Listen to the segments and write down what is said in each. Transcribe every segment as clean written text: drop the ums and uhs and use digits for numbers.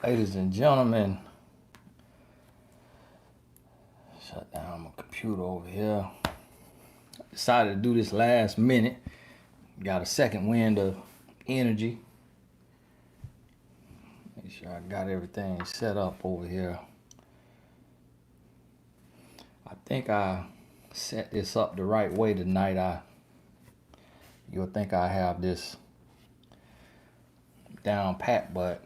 Ladies and gentlemen, shut down my computer over here. Decided to do this last minute. Got a second wind of energy. Make sure I got everything set up over here. I think I set this up the right way tonight. You'll think I have this down pat, but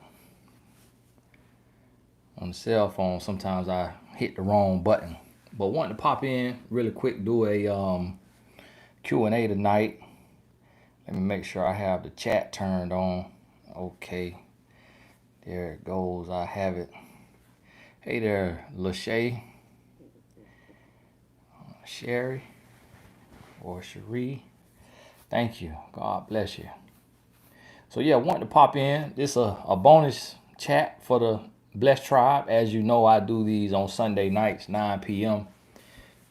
on the cell phone, sometimes I hit the wrong button. But wanted to pop in really quick, do a Q&A tonight. Let me make sure I have the chat turned on. Okay, there it goes. I have it. Hey there, Lachey, Sherry, or Cherie. Thank you. God bless you. So yeah, wanted to pop in. This is a bonus chat for the Blessed Tribe. As you know, I do these on Sunday nights, 9 p.m.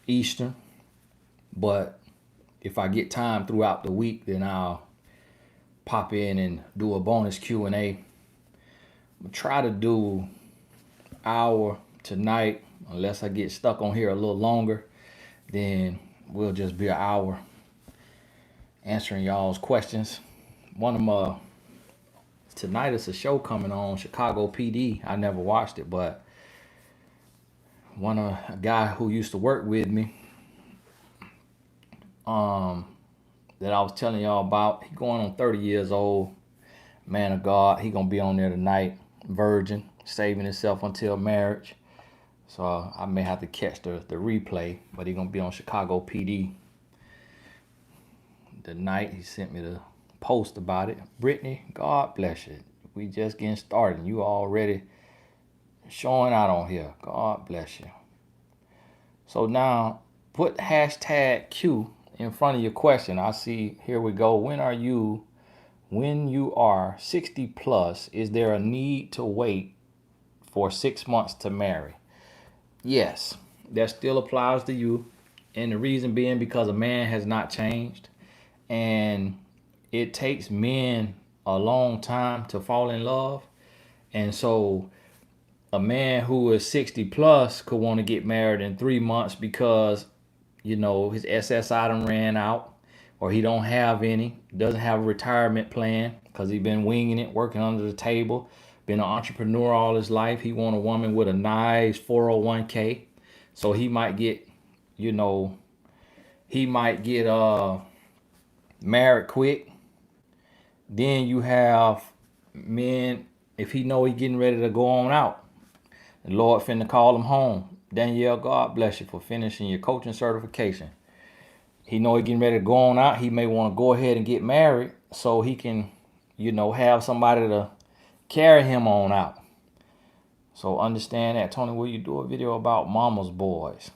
Eastern. But if I get time throughout the week, then I'll pop in and do a bonus Q&A. I'll try to do an hour tonight, unless I get stuck on here a little longer. Then we'll just be an hour answering y'all's questions. One of my tonight is a show coming on, Chicago PD. I never watched it, but a guy who used to work with me, that I was telling y'all about, he going on 30 years old, man of God. He gonna be on there tonight, virgin, saving himself until marriage. So I may have to catch the replay, but he gonna be on Chicago PD tonight. He sent me the post about it. Brittany, God bless you. We just getting started. You already showing out on here. God bless you. So now put hashtag Q in front of your question. I see, here we go. When you are 60 plus, is there a need to wait for 6 months to marry? Yes, that still applies to you. And the reason being because a man has not changed. And it takes men a long time to fall in love. And so a man who is 60 plus could want to get married in 3 months because, his SSI done ran out, or he don't have any, doesn't have a retirement plan because he been winging it, working under the table, been an entrepreneur all his life. He want a woman with a nice 401k. So he might get, married quick. Then you have men, if he know he getting ready to go on out, the Lord finna call him home. Danielle, God bless you for finishing your coaching certification. He know he getting ready to go on out. He may want to go ahead and get married so he can, have somebody to carry him on out. So understand that. Tony, will you do a video about mama's boys?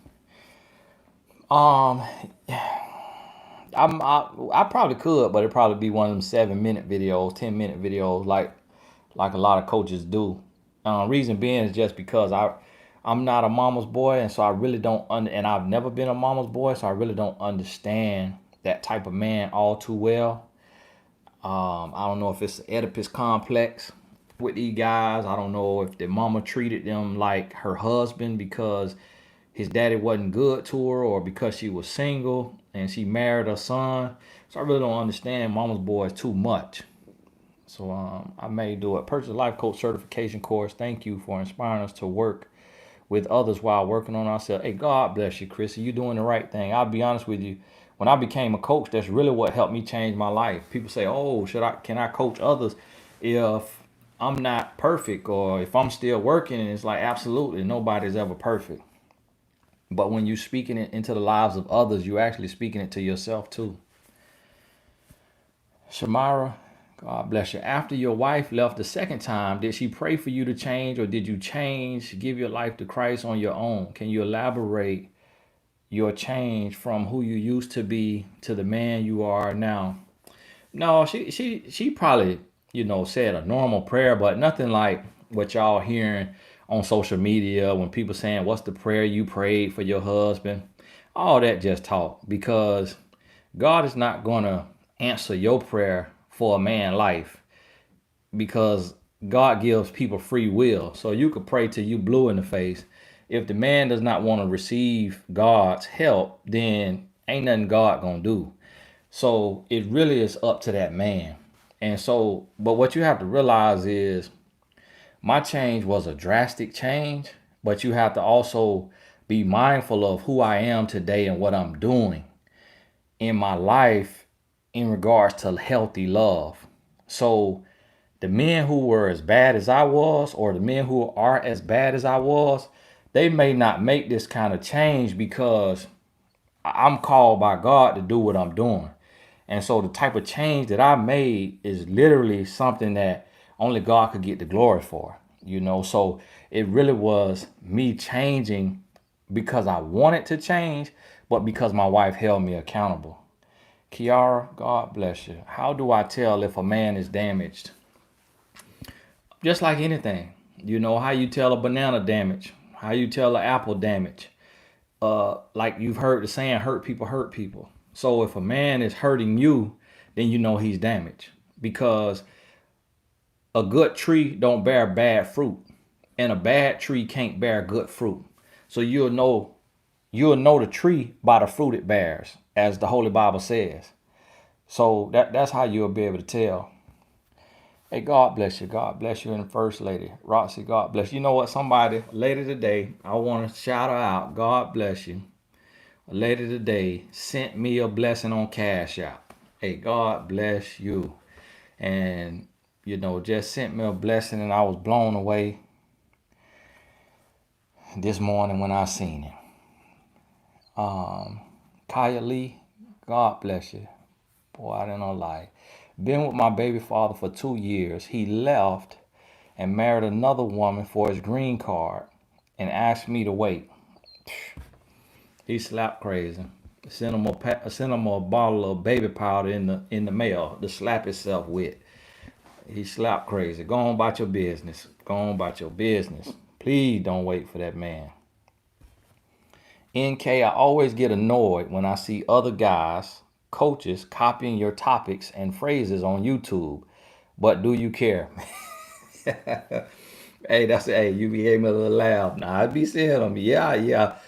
I probably could, but it'd probably be one of them 7-minute videos, 10-minute videos, like a lot of coaches do. Reason being is just because I'm not a mama's boy, and so I really don't and I've never been a mama's boy, so I really don't understand that type of man all too well. I don't know if it's an Oedipus complex with these guys. I don't know if their mama treated them like her husband because his daddy wasn't good to her, or because she was single and she married her son. So I really don't understand mama's boys too much. So I may do a Purchase Life Coach certification course. Thank you for inspiring us to work with others while working on ourselves. Hey, God bless you, Chrissy. You're doing the right thing. I'll be honest with you. When I became a coach, that's really what helped me change my life. People say, "Oh, can I coach others if I'm not perfect, or if I'm still working?" And it's like, absolutely, nobody's ever perfect. But when you're speaking it into the lives of others, you're actually speaking it to yourself too. Shamara, God bless you. After your wife left the second time, did she pray for you to change, or did you change, give your life to Christ on your own? Can you elaborate your change from who you used to be to the man you are now? No, she probably, said a normal prayer, but nothing like what y'all hearing on social media when people saying, "What's the prayer you prayed for your husband?" All that just talk, because God is not going to answer your prayer for a man life, because God gives people free will. So you could pray till you blue in the face. If the man does not want to receive God's help, then ain't nothing God gonna do. So it really is up to that man. And so, but what you have to realize is my change was a drastic change, but you have to also be mindful of who I am today and what I'm doing in my life in regards to healthy love. So the men who were as bad as I was, or the men who are as bad as I was, they may not make this kind of change because I'm called by God to do what I'm doing. And so the type of change that I made is literally something that only God could get the glory for, you know? So it really was me changing because I wanted to change, but because my wife held me accountable. Kiara, God bless you. How do I tell if a man is damaged? Just like anything, you know, how you tell a banana damage, how you tell an apple damage. Like you've heard the saying, hurt people hurt people. So if a man is hurting you, then you know he's damaged, because a good tree don't bear bad fruit, and a bad tree can't bear good fruit. So you'll know the tree by the fruit it bears, as the Holy Bible says. So that's how you'll be able to tell. Hey, God bless you. God bless you, and the First Lady. Roxy, God bless you. You know what? Somebody later today, I want to shout her out. God bless you. Later today, sent me a blessing on Cash App. Hey, God bless you. And, just sent me a blessing, and I was blown away this morning when I seen it. Kaya Lee, God bless you. Boy, I didn't lie. Been with my baby father for 2 years. He left and married another woman for his green card and asked me to wait. He slapped crazy. Sent him a bottle of baby powder in the mail to slap himself with. He slapped crazy. Go on about your business. Go on about your business. Please don't wait for that man. NK, I always get annoyed when I see other guys, coaches, copying your topics and phrases on YouTube. But do you care? Hey, you gave me a little laugh. Now I be saying them, yeah.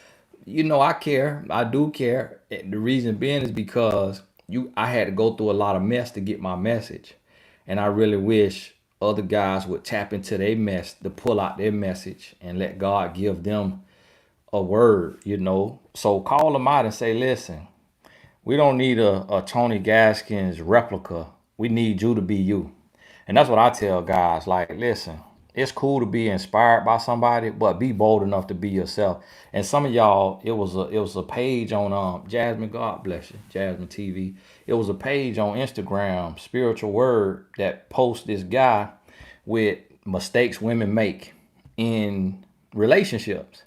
I care. I do care. The reason being is because I had to go through a lot of mess to get my message. And I really wish other guys would tap into their mess to pull out their message and let God give them a word. So call them out and say, listen, we don't need a Tony Gaskins replica. We need you to be you. And that's what I tell guys. Like, listen, it's cool to be inspired by somebody, but be bold enough to be yourself. And some of y'all, it was a page on Jasmine, God bless you, Jasmine TV. It was a page on Instagram, Spiritual Word, that posts this guy with mistakes women make in relationships.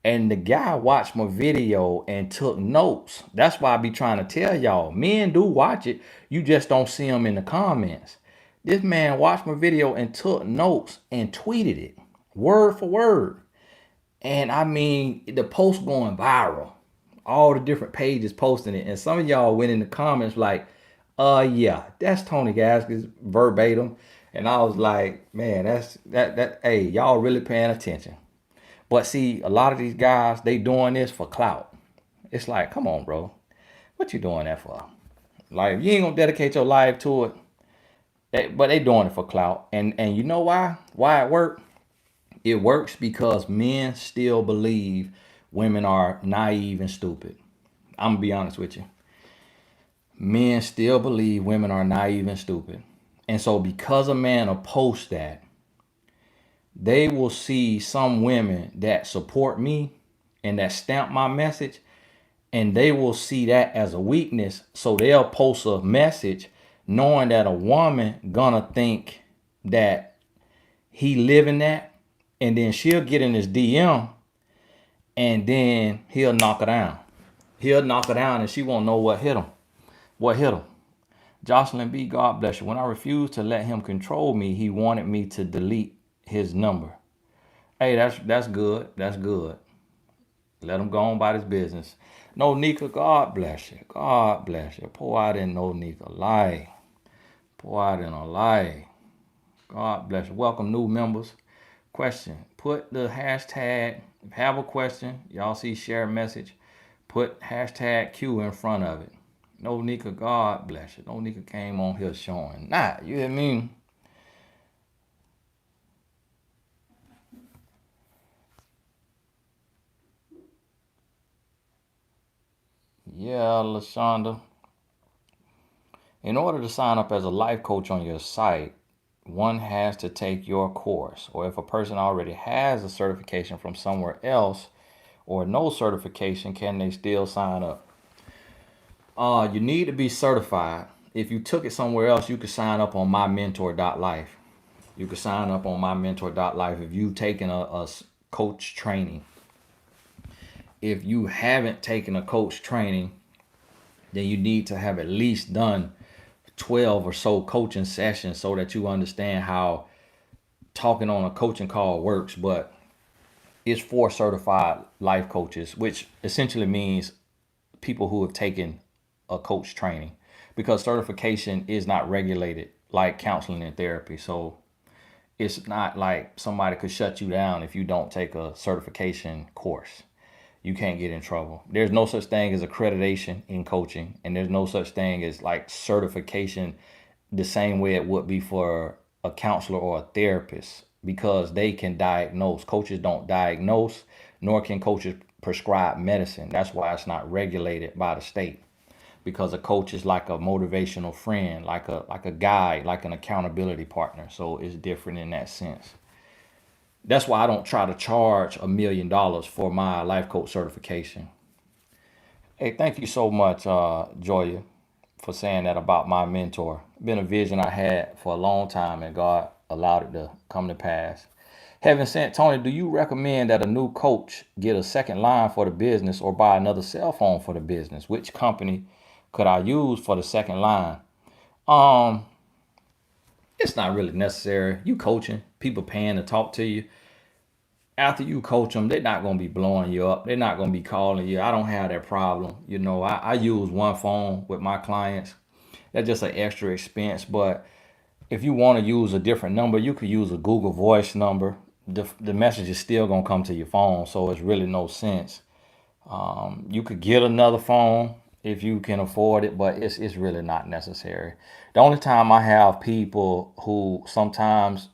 And the guy watched my video and took notes. That's why I be trying to tell y'all. Men do watch it. You just don't see them in the comments. This man watched my video and took notes and tweeted it word for word. And I mean, the post going viral. All the different pages posting it. And some of y'all went in the comments like, yeah, that's Tony Gaskins verbatim. And I was like, man, hey, y'all really paying attention. But see, a lot of these guys, they doing this for clout. It's like, come on, bro. What you doing that for? Like, you ain't gonna dedicate your life to it. But they doing it for clout. And you know why? Why it worked? It works because men still believe women are naive and stupid. I'm gonna be honest with you. Men still believe women are naive and stupid. And so because a man will post that, they will see some women that support me and that stamp my message, and they will see that as a weakness. So they'll post a message knowing that a woman gonna think that he living that, and then she'll get in his DM, and then he'll knock her down. He'll knock her down, and she won't know what hit him. What hit him? Jocelyn B, God bless you. When I refused to let him control me, he wanted me to delete his number. Hey, that's good. That's good. Let him go on about his business. No, Nika, God bless you. God bless you. Pour out in no Nika life. Pour out in a life. God bless you. Welcome new members. Question. Put the hashtag, if you have a question, y'all see share message, put hashtag Q in front of it. No Nika, God bless you. No Nika came on here showing. Nah, you hear me? Yeah, LaShonda. In order to sign up as a life coach on your site, one has to take your course. Or if a person already has a certification from somewhere else or no certification, can they still sign up? You need to be certified. If you took it somewhere else, you could sign up on mymentor.life. You could sign up on mymentor.life if you've taken a coach training. If you haven't taken a coach training, then you need to have at least done 12 or so coaching sessions so that you understand how talking on a coaching call works. But it's for certified life coaches, which essentially means people who have taken a coach training, because certification is not regulated like counseling and therapy. So it's not like somebody could shut you down if you don't take a certification course. You can't get in trouble. There's no such thing as accreditation in coaching, and there's no such thing as like certification the same way it would be for a counselor or a therapist, because they can diagnose. Coaches don't diagnose, nor can coaches prescribe medicine. That's why it's not regulated by the state, because a coach is like a motivational friend, like a guide, like an accountability partner. So it's different in that sense. That's why I don't try to charge $1 million for my life coach certification. Hey, thank you so much, Joya, for saying that about my mentor. Been a vision I had for a long time, and God allowed it to come to pass. Heaven sent, Tony, do you recommend that a new coach get a second line for the business or buy another cell phone for the business? Which company could I use for the second line? Um, it's not really necessary. You coaching, people paying to talk to you. After you coach them, they're not going to be blowing you up. They're not going to be calling you. I don't have that problem. I use one phone with my clients. That's just an extra expense. But if you want to use a different number, you could use a Google Voice number. The message is still going to come to your phone. So it's really no sense. You could get another phone if you can afford it, but it's really not necessary. The only time I have people who sometimes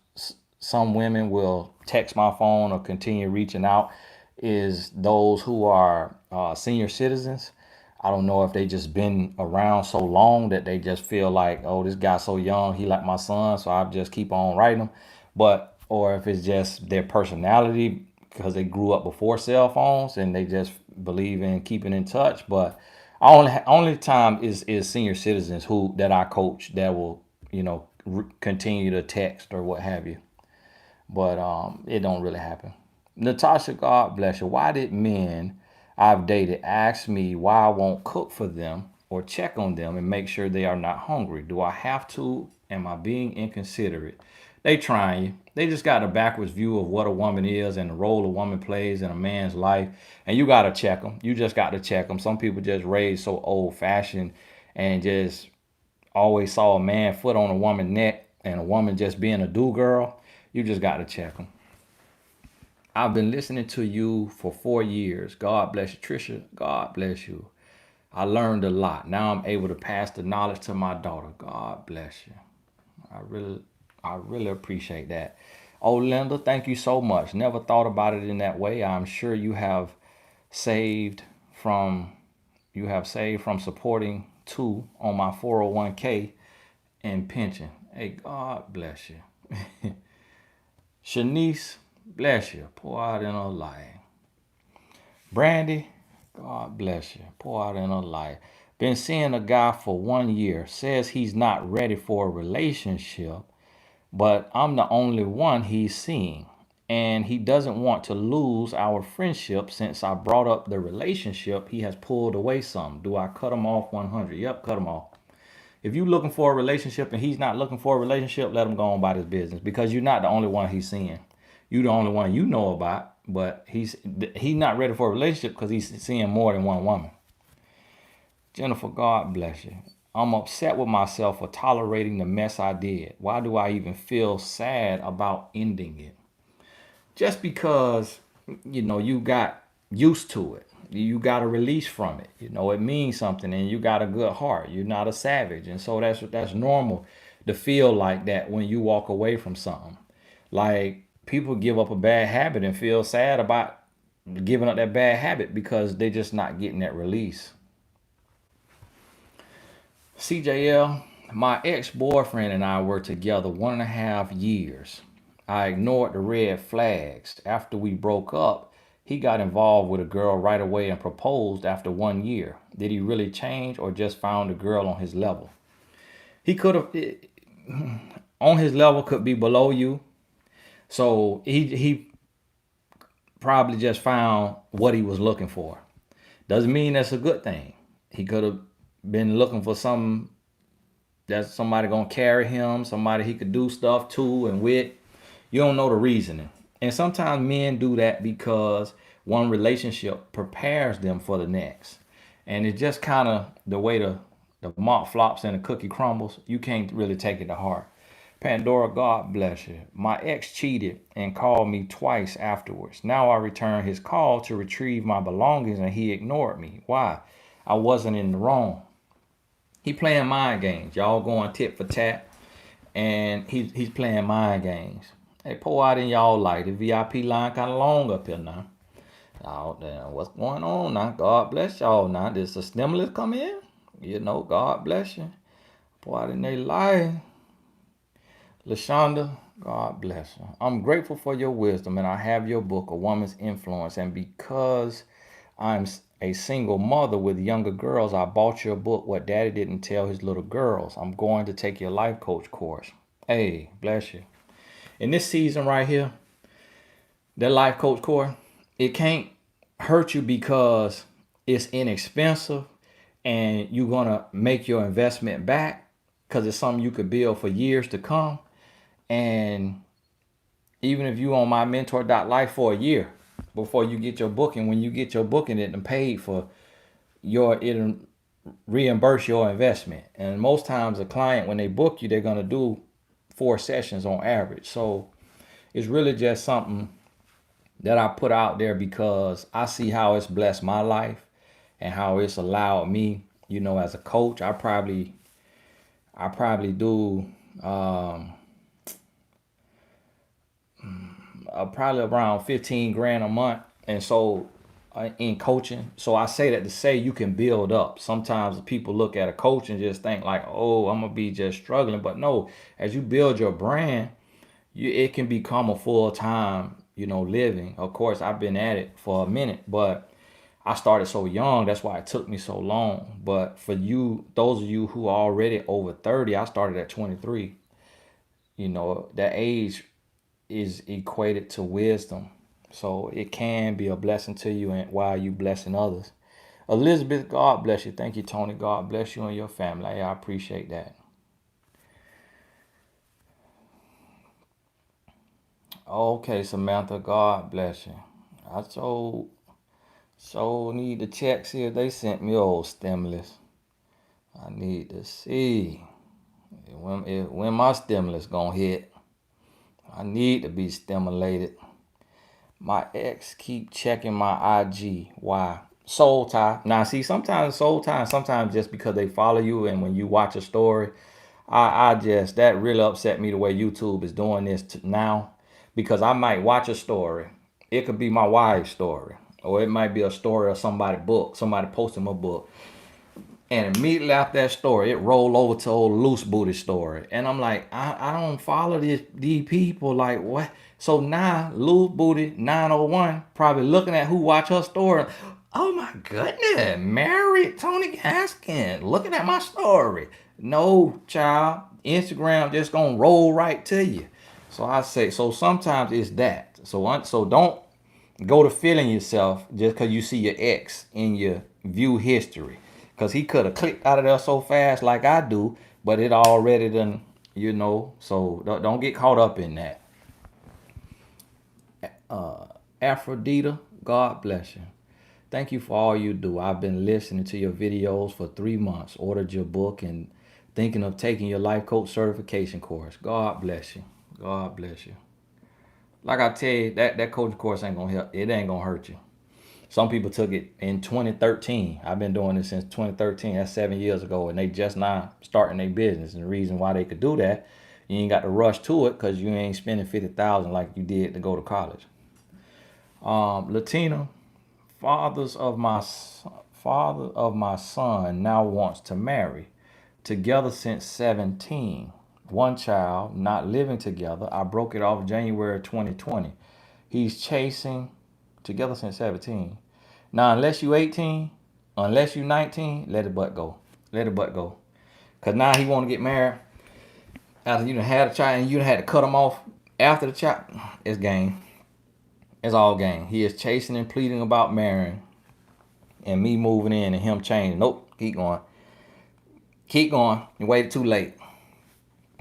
some women will text my phone or continue reaching out is those who are senior citizens. I don't know if they just been around so long that they just feel like, oh, this guy's so young, he like my son, so I just keep on writing him. But or if it's just their personality because they grew up before cell phones and they just believe in keeping in touch. But I only time is senior citizens who that I coach that will continue to text or what have you. But it don't really happen. Natasha, God bless you. Why did men I've dated ask me why I won't cook for them or check on them and make sure they are not hungry? Do I have to? Am I being inconsiderate? They trying you. They just got a backwards view of what a woman is and the role a woman plays in a man's life. And you got to check them. You just got to check them. Some people just raised so old fashioned and just always saw a man foot on a woman's neck and a woman just being a do girl. You just got to check them. I've been listening to you for 4 years. God bless you, Trisha. God bless you. I learned a lot. Now I'm able to pass the knowledge to my daughter. God bless you. I really appreciate that. Oh, Linda, thank you so much. Never thought about it in that way. I'm sure saved from you have saved from supporting two on my 401k and pension. Hey, God bless you. Shanice, bless you. Pour out in her life. Brandy, God bless you. Pour out in her life. Been seeing a guy for 1 year. Says he's not ready for a relationship, but I'm the only one he's seeing. And he doesn't want to lose our friendship. Since I brought up the relationship, he has pulled away some. Do I cut him off 100? Yep, cut him off. If you're looking for a relationship and he's not looking for a relationship, let him go on about his business, because you're not the only one he's seeing. You're the only one you know about, but he's not ready for a relationship because he's seeing more than one woman. Jennifer, God bless you. I'm upset with myself for tolerating the mess I did. Why do I even feel sad about ending it? Just because, you got used to it. You got a release from it. It means something and you got a good heart. You're not a savage. And so that's normal to feel like that when you walk away from something. Like people give up a bad habit and feel sad about giving up that bad habit because they're just not getting that release. CJL, my ex-boyfriend and I were together 1.5 years. I ignored the red flags. After we broke up, he got involved with a girl right away and proposed after 1 year. Did he really change or just found a girl on his level? He could have, on his level could be below you. So he probably just found what he was looking for. Doesn't mean that's a good thing. He could have been looking for something that's somebody gonna carry him, somebody he could do stuff to and with. You don't know the reasoning. And sometimes men do that because one relationship prepares them for the next. And it's just kind of the way the mop flops and the cookie crumbles. You can't really take it to heart. Pandora, God bless you. My ex cheated and called me twice afterwards. Now I return his call to retrieve my belongings and he ignored me. Why? I wasn't in the wrong. He playing mind games. Y'all going tit for tat, and he's playing mind games. Hey, pour out in y'all light. The VIP line kind of long up here now. Oh, damn, what's going on now? God bless y'all now. Did the stimulus come in? God bless you. Pour out in their light. LaShonda, God bless you. I'm grateful for your wisdom, and I have your book, A Woman's Influence. And because I'm a single mother with younger girls, I bought your book, What Daddy Didn't Tell His Little Girls. I'm going to take your life coach course. Hey, bless you. In this season right here, that life coach course, it can't hurt you because it's inexpensive and you're going to make your investment back because it's something you could build for years to come. And even if you on my mentor.life for a year before you get your booking, when you get your booking, it paid for it'll reimburse your investment. And most times a client, when they book you, they're going to do 4 sessions on average. So it's really just something that I put out there because I see how it's blessed my life and how it's allowed me, as a coach. I probably do probably around 15 grand a month. And so in coaching, so I say that to say you can build up. Sometimes people look at a coach and just think like, oh, I'm gonna be just struggling. But no, as you build your brand, it can become a full-time, living. Of course, I've been at it for a minute, but I started so young. That's why it took me so long. But for you, those of you who are already over 30, I started at 23. That age is equated to wisdom. So it can be a blessing to you and while you blessing others. Elizabeth, God bless you. Thank you, Tony. God bless you and your family. I appreciate that. Okay, Samantha, God bless you. I so need to check, see if they sent me old stimulus. I need to see when my stimulus gonna hit. I need to be stimulated. My ex keep checking my IG. Why? Soul tie. Now, see, sometimes soul tie, sometimes just because they follow you, and when you watch a story, I just that really upset me the way YouTube is doing this now, because I might watch a story. It could be my wife's story, or it might be a story of somebody's book, somebody posting my book. And immediately after that story, it rolled over to old loose booty story. And I'm like, I don't follow these people. Like, what? So now loose booty 901 probably looking at who watch her story. Oh my goodness, married Tony Gaskin looking at my story. No, child. Instagram just gonna roll right to you. So I say, so sometimes it's that. So don't go to feeling yourself just because you see your ex in your view history. Because he could have clicked out of there so fast like I do, but it already done, so don't get caught up in that. Aphrodita, God bless you. Thank you for all you do. I've been listening to your videos for 3 months, ordered your book, and thinking of taking your life coach certification course. God bless you. God bless you. Like I tell you, that coaching course ain't gonna help. It ain't gonna hurt you. Some people took it in 2013. I've been doing this since 2013. That's 7 years ago, and they just now starting their business. And the reason why they could do that, you ain't got to rush to it because you ain't spending 50,000 like you did to go to college. Latina, fathers of my father of my son now wants to marry. Together since 17. One child, not living together. I broke it off January 2020. He's chasing together since 17. Now, unless you 18, unless you 19, let it butt go. Let it butt go. Because now he want to get married after you done had a child and you done had to cut him off after the child. It's game. It's all game. He is chasing and pleading about marrying and me moving in and him changing. Nope, keep going. Keep going. You waited too late.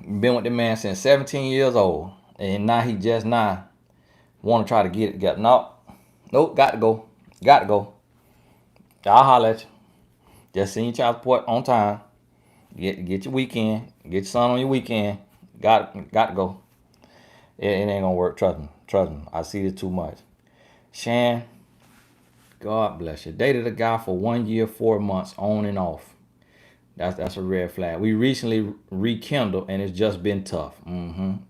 Been with the man since 17 years old. And now he just now want to try to get it together. Nope, got to go. Got to go. I'll holler at you. Just send your child support on time. Get your weekend. Get your son on your weekend. Got to go. It ain't gonna work. Trust me. Trust me. I see it too much. Shan, God bless you. Dated a guy for 1 year, 4 months, on and off. That's a red flag. We recently rekindled, and it's just been tough.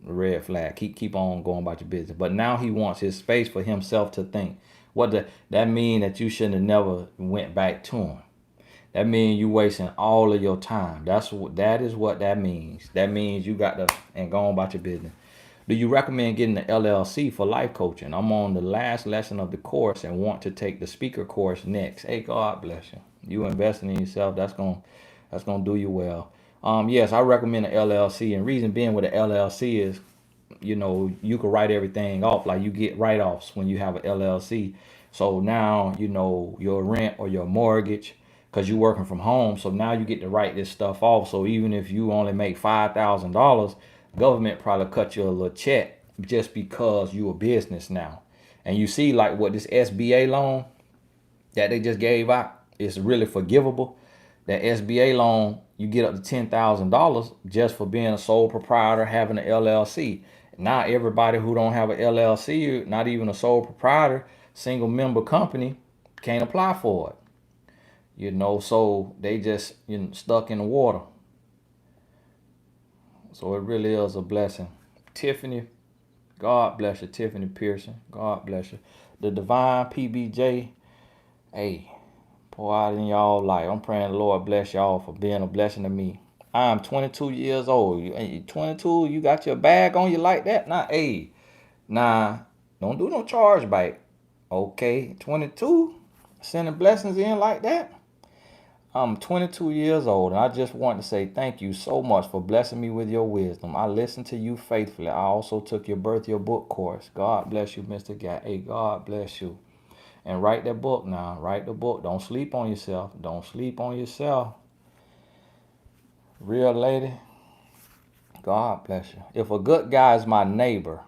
Red flag. Keep on going about your business. But now he wants his space for himself to think. That mean that you shouldn't have never went back to him. That means you wasting all of your time. That is what that means. That means you got to and go on about your business. Do you recommend getting the LLC for life coaching? I'm on the last lesson of the course and want to take the speaker course next. Hey, God bless you. You investing in yourself. That's gonna do you well. Yes, I recommend an LLC, and reason being with an LLC is, you can write everything off. Like you get write-offs when you have an LLC. So now your rent or your mortgage, because you're working from home. So now you get to write this stuff off. So even if you only make $5,000, government probably cut you a little check just because you a business now. And you see like what this SBA loan that they just gave out is really forgivable. That SBA loan, you get up to $10,000 just for being a sole proprietor, having an LLC. Now everybody who don't have an LLC, not even a sole proprietor, single member company, can't apply for it. So they just stuck in the water. So it really is a blessing. Tiffany, God bless you. Tiffany Pearson, God bless you. The Divine PBJ, hey, pour out in y'all life. I'm praying the Lord bless y'all for being a blessing to me. I'm 22 years old. You 22, you got your bag on you like that? Nah, don't do no chargeback. Okay, 22, sending blessings in like that? I'm 22 years old, and I just want to say thank you so much for blessing me with your wisdom. I listened to you faithfully. I also took your Birth Your Book course. God bless you, Mr. Guy. Hey, God bless you. And write that book now. Write the book. Don't sleep on yourself. Don't sleep on yourself. Real lady, God bless you. If a good guy is my neighbor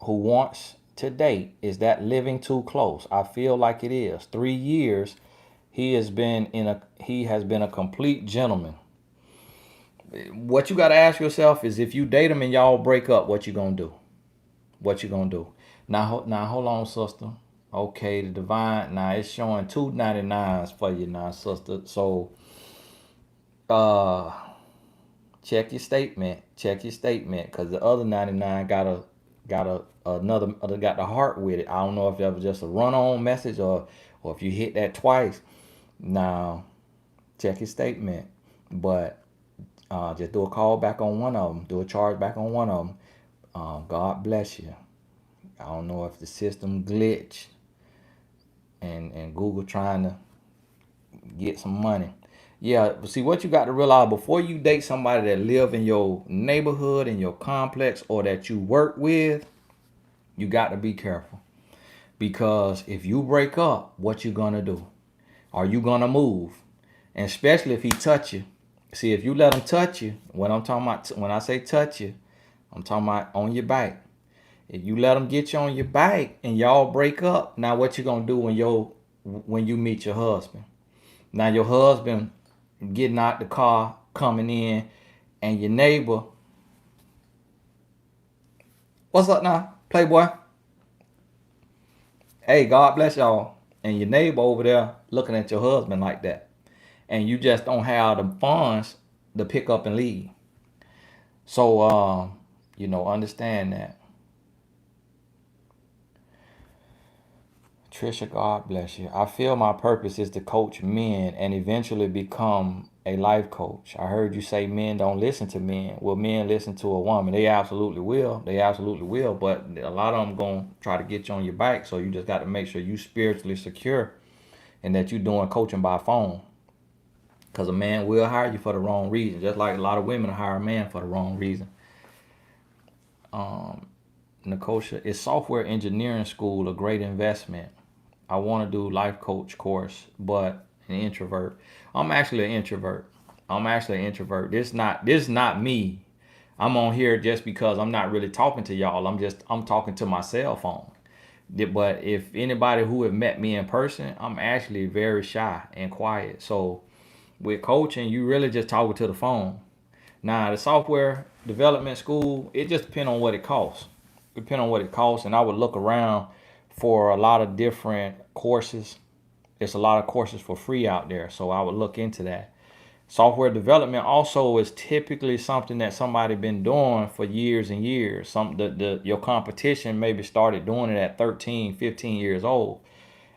who wants to date, is that living too close? I feel like it is. 3 years, he has been a complete gentleman. What you got to ask yourself is, if you date him and y'all break up, what you gonna do? What you gonna do? Now hold on, sister. Okay, the Divine. Now it's showing 299s for you now, sister. So, check your statement. Check your statement, cause the other 99 got the heart with it. I don't know if that was just a run-on message or if you hit that twice. Now, check your statement, but just do a call back on one of them. Do a charge back on one of them. God bless you. I don't know if the system glitched and Google trying to get some money. Yeah, but see, what you got to realize, before you date somebody that live in your neighborhood, in your complex, or that you work with, you got to be careful. Because if you break up, what you gonna do? Are you gonna move? And especially if he touch you. See, if you let him touch you, when I say touch you, I'm talking about on your back. If you let him get you on your back and y'all break up, now what you gonna do when when you meet your husband. Now your husband getting out the car, coming in, and your neighbor, what's up now, Playboy? Hey, God bless y'all. And your neighbor over there looking at your husband like that. And you just don't have the funds to pick up and leave. So, understand that. Trisha, God bless you. I feel my purpose is to coach men and eventually become a life coach. I heard you say men don't listen to men. Well, men listen to a woman. They absolutely will. They absolutely will. But a lot of them going to try to get you on your back. So you just got to make sure you spiritually secure and that you're doing coaching by phone. Because a man will hire you for the wrong reason. Just like a lot of women hire a man for the wrong reason. Nikosha, is software engineering school a great investment? I want to do life coach course, but an introvert. I'm actually an introvert. This not me. I'm on here just because I'm not really talking to y'all. I'm talking to my cell phone. But if anybody who have met me in person, I'm actually very shy and quiet. So with coaching, you really just talking to the phone. Now the software development school, it just depends on what it costs. And I would look around for a lot of different courses. There's a lot of courses for free out there, so I would look into that. Software development also is typically something that somebody been doing for years and years. Your competition maybe started doing it at 13, 15 years old.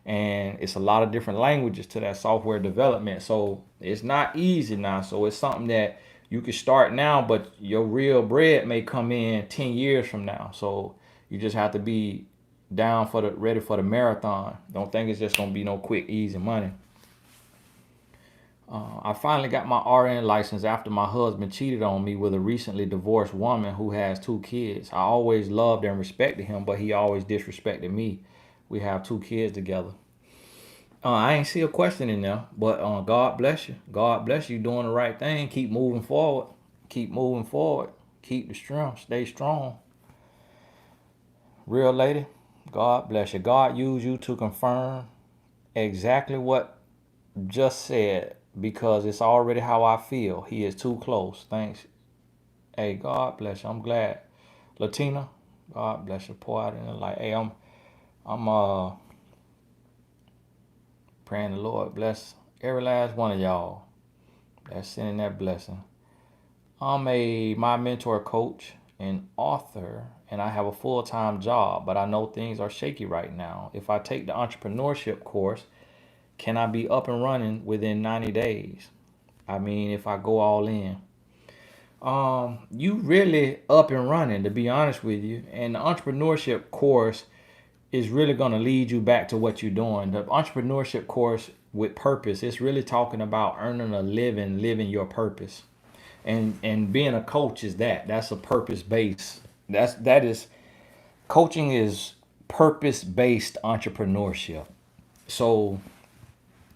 And it's a lot of different languages to that software development. So it's not easy now. So it's something that you can start now, but your real bread may come in 10 years from now. So you just have to be ready for the marathon. Don't think it's just gonna be no quick, easy money. I finally got my RN license after my husband cheated on me with a recently divorced woman who has 2 kids. I always loved and respected him, but he always disrespected me. We have 2 kids together. I ain't see a question in there, but God bless you. God bless you doing the right thing. Keep moving forward. Keep the strength. Stay strong. Real lady, God bless you. God use you to confirm exactly what just said because it's already how I feel. He is too close. Thanks. Hey, God bless you. I'm glad. Latina, God bless you. Pour out in the light. Hey, I'm praying the Lord bless every last one of y'all that's sending that blessing. I'm my mentor coach and author, and I have a full-time job, but I know things are shaky right now. If I take the entrepreneurship course, can I be up and running within 90 days? I mean, if I go all in. You really up and running, to be honest with you. And the entrepreneurship course is really going to lead you back to what you're doing. The entrepreneurship course with purpose, it's really talking about earning a living, living your purpose. And being a coach is that's a purpose based. Coaching is purpose based entrepreneurship. So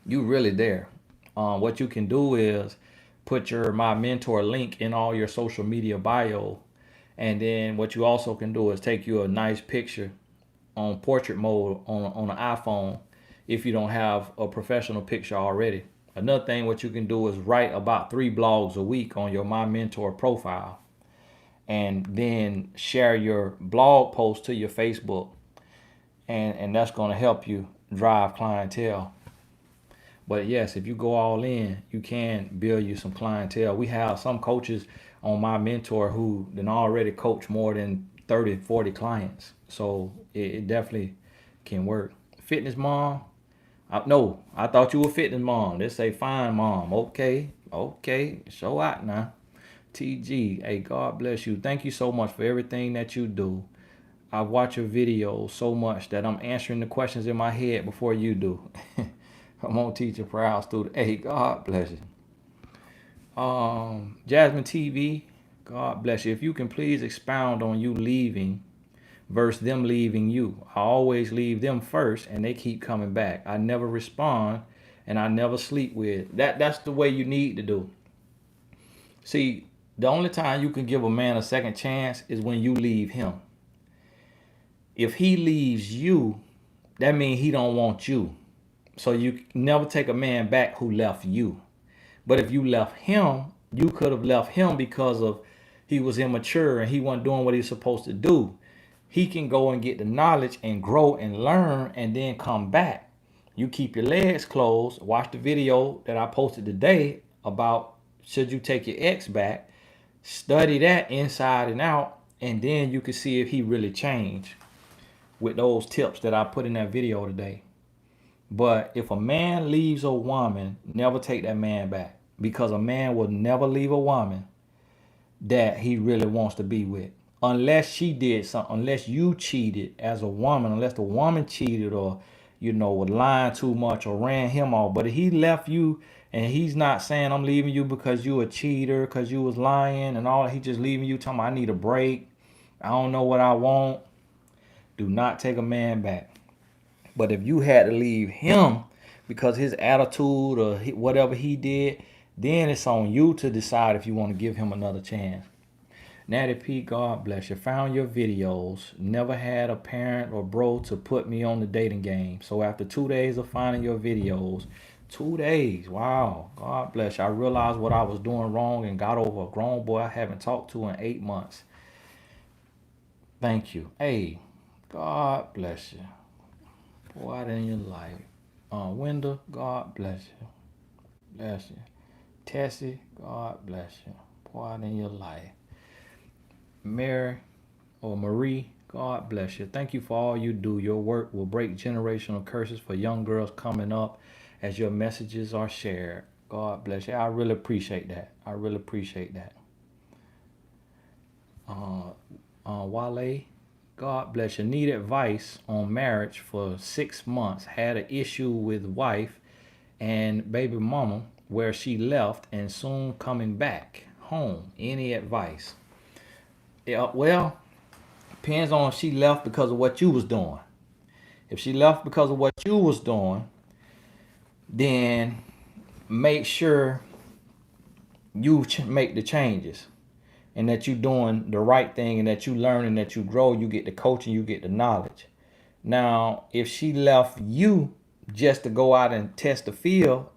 you really there. What you can do is put my mentor link in all your social media bio. And then what you also can do is take you a nice picture on portrait mode on an iPhone if you don't have a professional picture already. Another thing what you can do is write about 3 blogs a week on your My Mentor profile and then share your blog post to your Facebook, and that's going to help you drive clientele. But yes, if you go all in, you can build you some clientele. We have some coaches on My Mentor who then already coach more than 30, 40 clients. So it definitely can work. Fitness mom? No, I thought you were fitness mom. They say fine mom. Okay. Show out now. TG, hey, God bless you. Thank you so much for everything that you do. I watch your videos so much that I'm answering the questions in my head before you do. I'm on teacher proud student. Hey, God bless you. Jasmine TV, God bless you. If you can please expound on you leaving versus them leaving you. I always leave them first and they keep coming back. I never respond and I never sleep with. That's the way you need to do. See, the only time you can give a man a second chance is when you leave him. If he leaves you, that means he don't want you. So you never take a man back who left you. But if you left him, you could have left him because of he was immature and he wasn't doing what he's supposed to do. He can go and get the knowledge and grow and learn and then come back. You keep your legs closed. Watch the video that I posted today about should you take your ex back. Study that inside and out, and then you can see if he really changed with those tips that I put in that video today. But if a man leaves a woman, never take that man back, because a man will never leave a woman that he really wants to be with. Unless she did something, unless you cheated as a woman, unless the woman cheated or, was lying too much or ran him off. But if he left you and he's not saying I'm leaving you because you a cheater, because you was lying and all, he just leaving you talking about I need a break, I don't know what I want. Do not take a man back. But if you had to leave him because his attitude or whatever he did, then it's on you to decide if you want to give him another chance. Natty P, God bless you. Found your videos. Never had a parent or bro to put me on the dating game. So after 2 days of finding your videos, 2 days, wow, God bless you. I realized what I was doing wrong and got over a grown boy I haven't talked to in 8 months. Thank you. Hey, God bless you. Pour out in your life. Wenda, God bless you. Bless you. Tessie, God bless you. Pour out in your life. Mary or Marie, God bless you. Thank you for all you do. Your work will break generational curses for young girls coming up as your messages are shared. God bless you. I really appreciate that. I really appreciate that. Wale, God bless you. Need advice on marriage for 6 months. Had an issue with wife and baby mama where she left and soon coming back home. Any advice? Yeah, well, depends on if she left because of what you was doing. If she left because of what you was doing, then make sure you make the changes and that you doing the right thing and that you learn and that you grow, you get the coaching, you get the knowledge. Now, if she left you just to go out and test the field,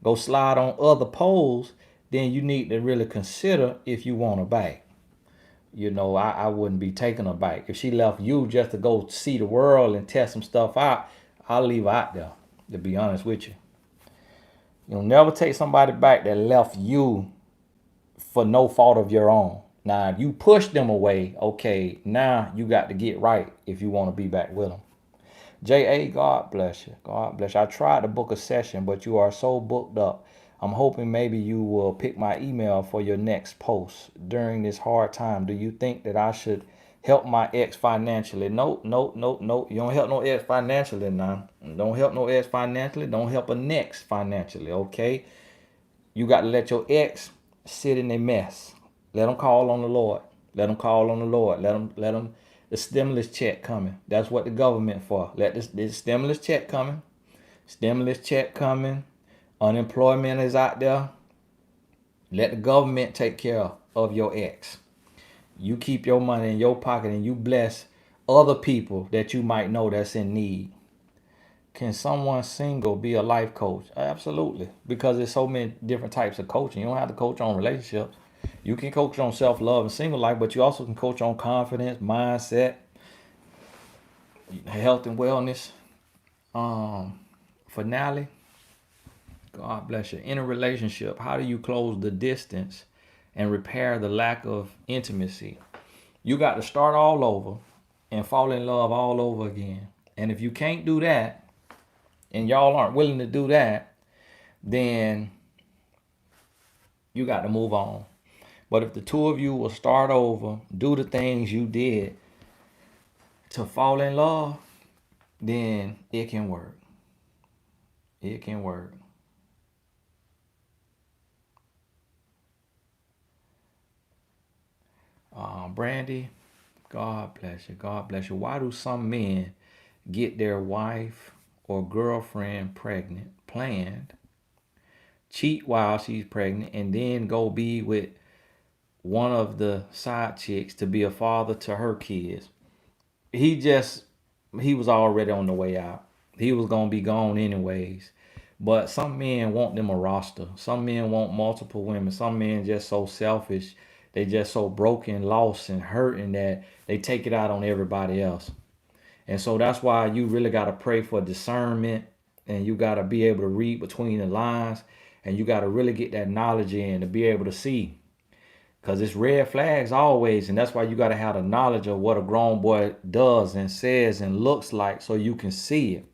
go slide on other poles, then you need to really consider if you want her back. I wouldn't be taking her back. If she left you just to go see the world and test some stuff out, I'll leave her out there, to be honest with you. You'll never take somebody back that left you for no fault of your own. Now, if you push them away, okay, now you got to get right if you want to be back with them. J.A., God bless you. God bless you. I tried to book a session, but you are so booked up. I'm hoping maybe you will pick my email for your next post during this hard time. Do you think that I should help my ex financially? No. You don't help no ex financially now. Don't help no ex financially. Don't help a next financially, okay? You got to let your ex sit in their mess. Let them call on the Lord. Let them call on the Lord. Let them, the stimulus check coming. That's what the government for. Let this stimulus check coming. Stimulus check coming. Unemployment is out there. Let the government take care of your ex. You keep your money in your pocket and you bless other people that you might know that's in need. Can someone single be a life coach? Absolutely. Because there's so many different types of coaching. You don't have to coach on relationships. You can coach on self-love and single life, but you also can coach on confidence, mindset, health and wellness. Finale. God bless you. In a relationship, how do you close the distance and repair the lack of intimacy? You got to start all over and fall in love all over again. And if you can't do that, and y'all aren't willing to do that, then you got to move on. But if the two of you will start over, do the things you did to fall in love, then it can work. It can work. Brandy, God bless you. God bless you. Why do some men get their wife or girlfriend pregnant, planned, cheat while she's pregnant, and then go be with one of the side chicks to be a father to her kids? He was already on the way out. He was gonna be gone anyways. But some men want them a roster. Some men want multiple women. Some men just so selfish. They just so broken, lost, and hurting that they take it out on everybody else. And so that's why you really gotta pray for discernment, and you gotta be able to read between the lines, and you gotta really get that knowledge in to be able to see. Cause it's red flags always, and that's why you gotta have the knowledge of what a grown boy does and says and looks like, so you can see it.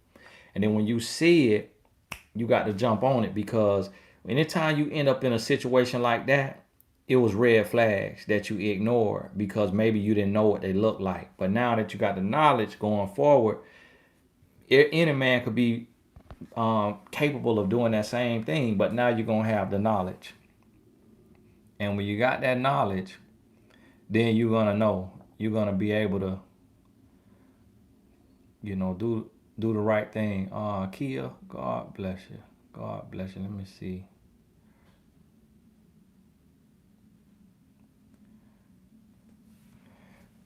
And then when you see it, you got to jump on it, because anytime you end up in a situation like that, it was red flags that you ignored because maybe you didn't know what they look like. But now that you got the knowledge going forward, any man could be capable of doing that same thing. But now you're gonna have the knowledge, and when you got that knowledge, then you're gonna know. You're gonna be able to, do the right thing. Kia, God bless you. God bless you. Let me see.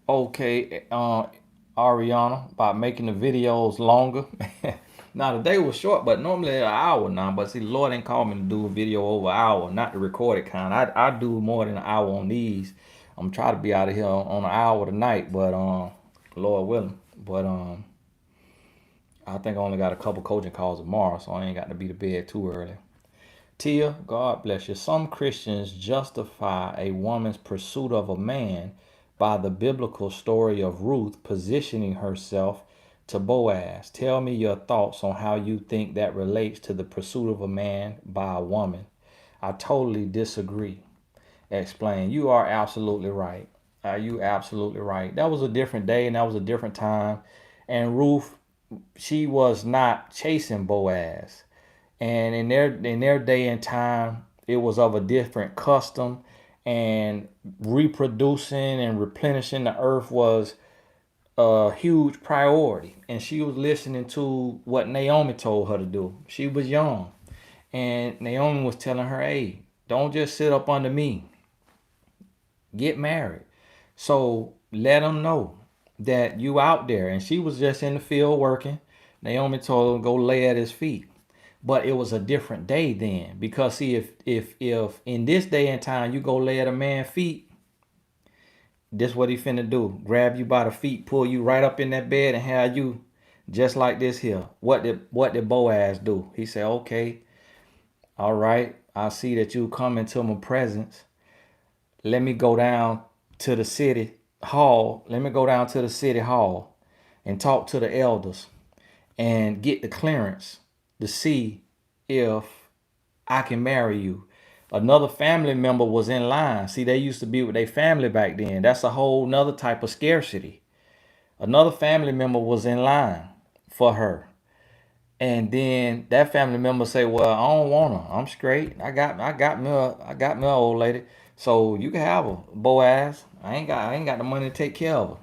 Okay, Ariana, about making the videos longer. Now the day was short, but normally an hour now. But see, the Lord ain't called me to do a video over an hour, not the recorded kind. I do more than an hour on these. I'm trying to be out of here on an hour tonight, but Lord willing. But I think I only got a couple coaching calls tomorrow, so I ain't got to be to bed too early. Tia, God bless you. Some Christians justify a woman's pursuit of a man by the biblical story of Ruth positioning herself to Boaz. Tell me your thoughts on how you think that relates to the pursuit of a man by a woman. I totally disagree. Explain. You are absolutely right. You absolutely right. That was a different day and that was a different time. And Ruth, she was not chasing Boaz. And in their day and time, it was of a different custom, and reproducing and replenishing the earth was a huge priority. And she was listening to what Naomi told her to do. She was young, and Naomi was telling her, hey, don't just sit up under me, get married. So let them know that you out there. And she was just in the field working. Naomi told her, go lay at his feet. But it was a different day then, because see, if in this day and time you go lay at a man's feet, this what he finna do: grab you by the feet, pull you right up in that bed, and have you just like this here. What did Boaz do? He said, okay, all right, I see that you come into my presence. Let me go down to the city hall. Let me go down to the city hall and talk to the elders and get the clearance to see if I can marry you. Another family member was in line. See, they used to be with their family back then. That's a whole nother type of scarcity. Another family member was in line for her. And then that family member say, well, I don't want her. I'm straight. I got me a old lady. So you can have her, Boaz. I ain't got the money to take care of her.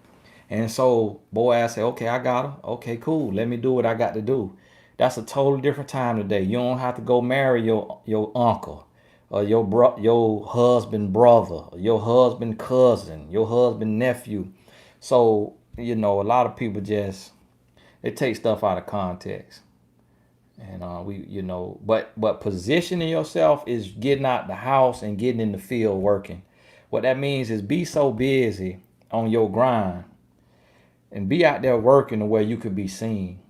And so Boaz said, okay, I got her. Okay, cool. Let me do what I got to do. That's a totally different time today. You don't have to go marry your uncle or your husband brother, or your husband cousin, your husband nephew. So, a lot of people just they take stuff out of context. And but positioning yourself is getting out the house and getting in the field working. What that means is be so busy on your grind and be out there working the way you could be seen,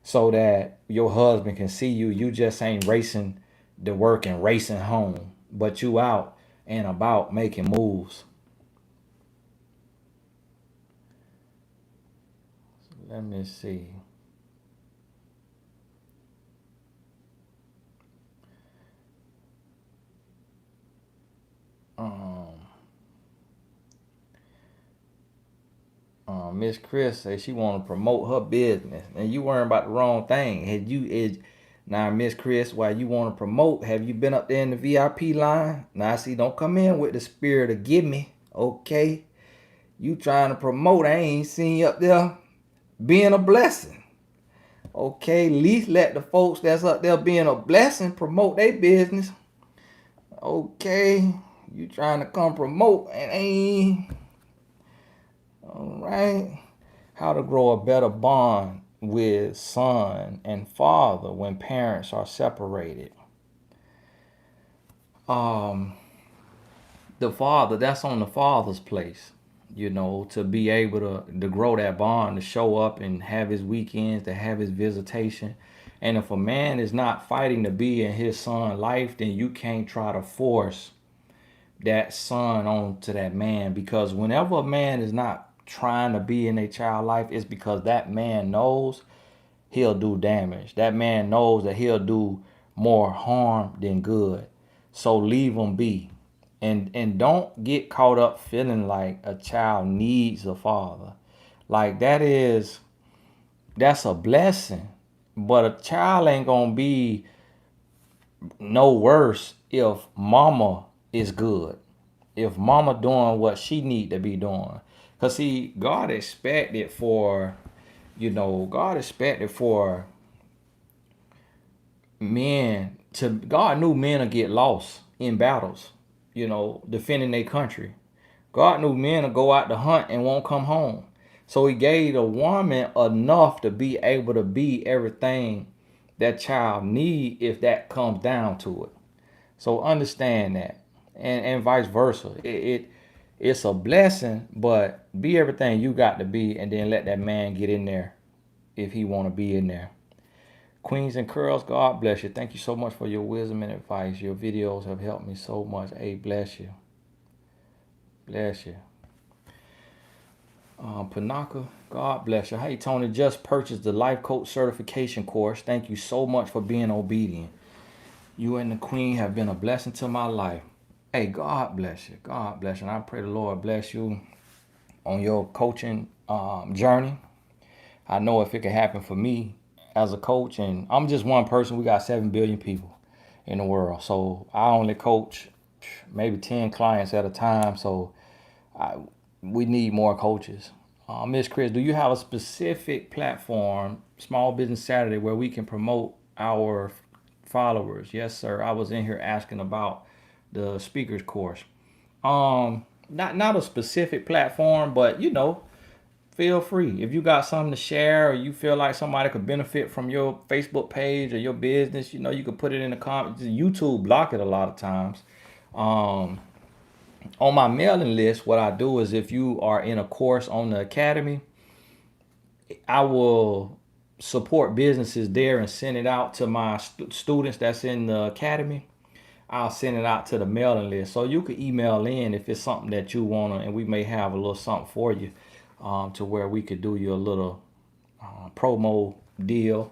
so that your husband can see you. You just ain't racing to work and racing home, but you out and about making moves. Let me see. Miss Chris says she want to promote her business, and you worrying about the wrong thing. Now, Miss Chris, while you want to promote, have you been up there in the VIP line? Now, see, don't come in with the spirit of give me, okay? You trying to promote? I ain't seen you up there being a blessing, okay? At least let the folks that's up there being a blessing promote their business, okay? You trying to come promote and ain't. All right. How to grow a better bond with son and father when parents are separated. Um, the father, that's on the father's place, to be able to grow that bond, to show up and have his weekends, to have his visitation. And if a man is not fighting to be in his son's life, then you can't try to force that son onto that man, because whenever a man is not trying to be in a child life, it's because that man knows he'll do damage. That man knows that he'll do more harm than good. So leave him be. And don't get caught up feeling like a child needs a father. Like that's a blessing. But a child ain't gonna be no worse if mama is good. If mama doing what she need to be doing. Cause see, God expected for God knew men would get lost in battles, defending their country. God knew men would go out to hunt and won't come home. So he gave the woman enough to be able to be everything that child need if that comes down to it. So understand that. And vice versa. It's a blessing, but be everything you got to be, and then let that man get in there if he want to be in there. Queens and Curls, God bless you. Thank you so much for your wisdom and advice. Your videos have helped me so much. Hey, bless you. Bless you. Panaka, God bless you. Hey, Tony, just purchased the Life Coach Certification course. Thank you so much for being obedient. You and the Queen have been a blessing to my life. Hey, God bless you. God bless you. And I pray the Lord bless you on your coaching journey. I know if it can happen for me as a coach, and I'm just one person, we got 7 billion people in the world. So I only coach maybe 10 clients at a time. So we need more coaches. Miss Chris, do you have a specific platform, Small Business Saturday, where we can promote our followers? Yes, sir. I was in here asking about the speakers course. Not a specific platform, but feel free. If you got something to share, or you feel like somebody could benefit from your Facebook page or your business, you could put it in the comments. YouTube block it a lot of times. On my mailing list, what I do is, if you are in a course on the academy, I will support businesses there and send it out to my students that's in the academy. I'll send it out to the mailing list. So you can email in if it's something that you want to, and we may have a little something for you, to where we could do you a little promo deal.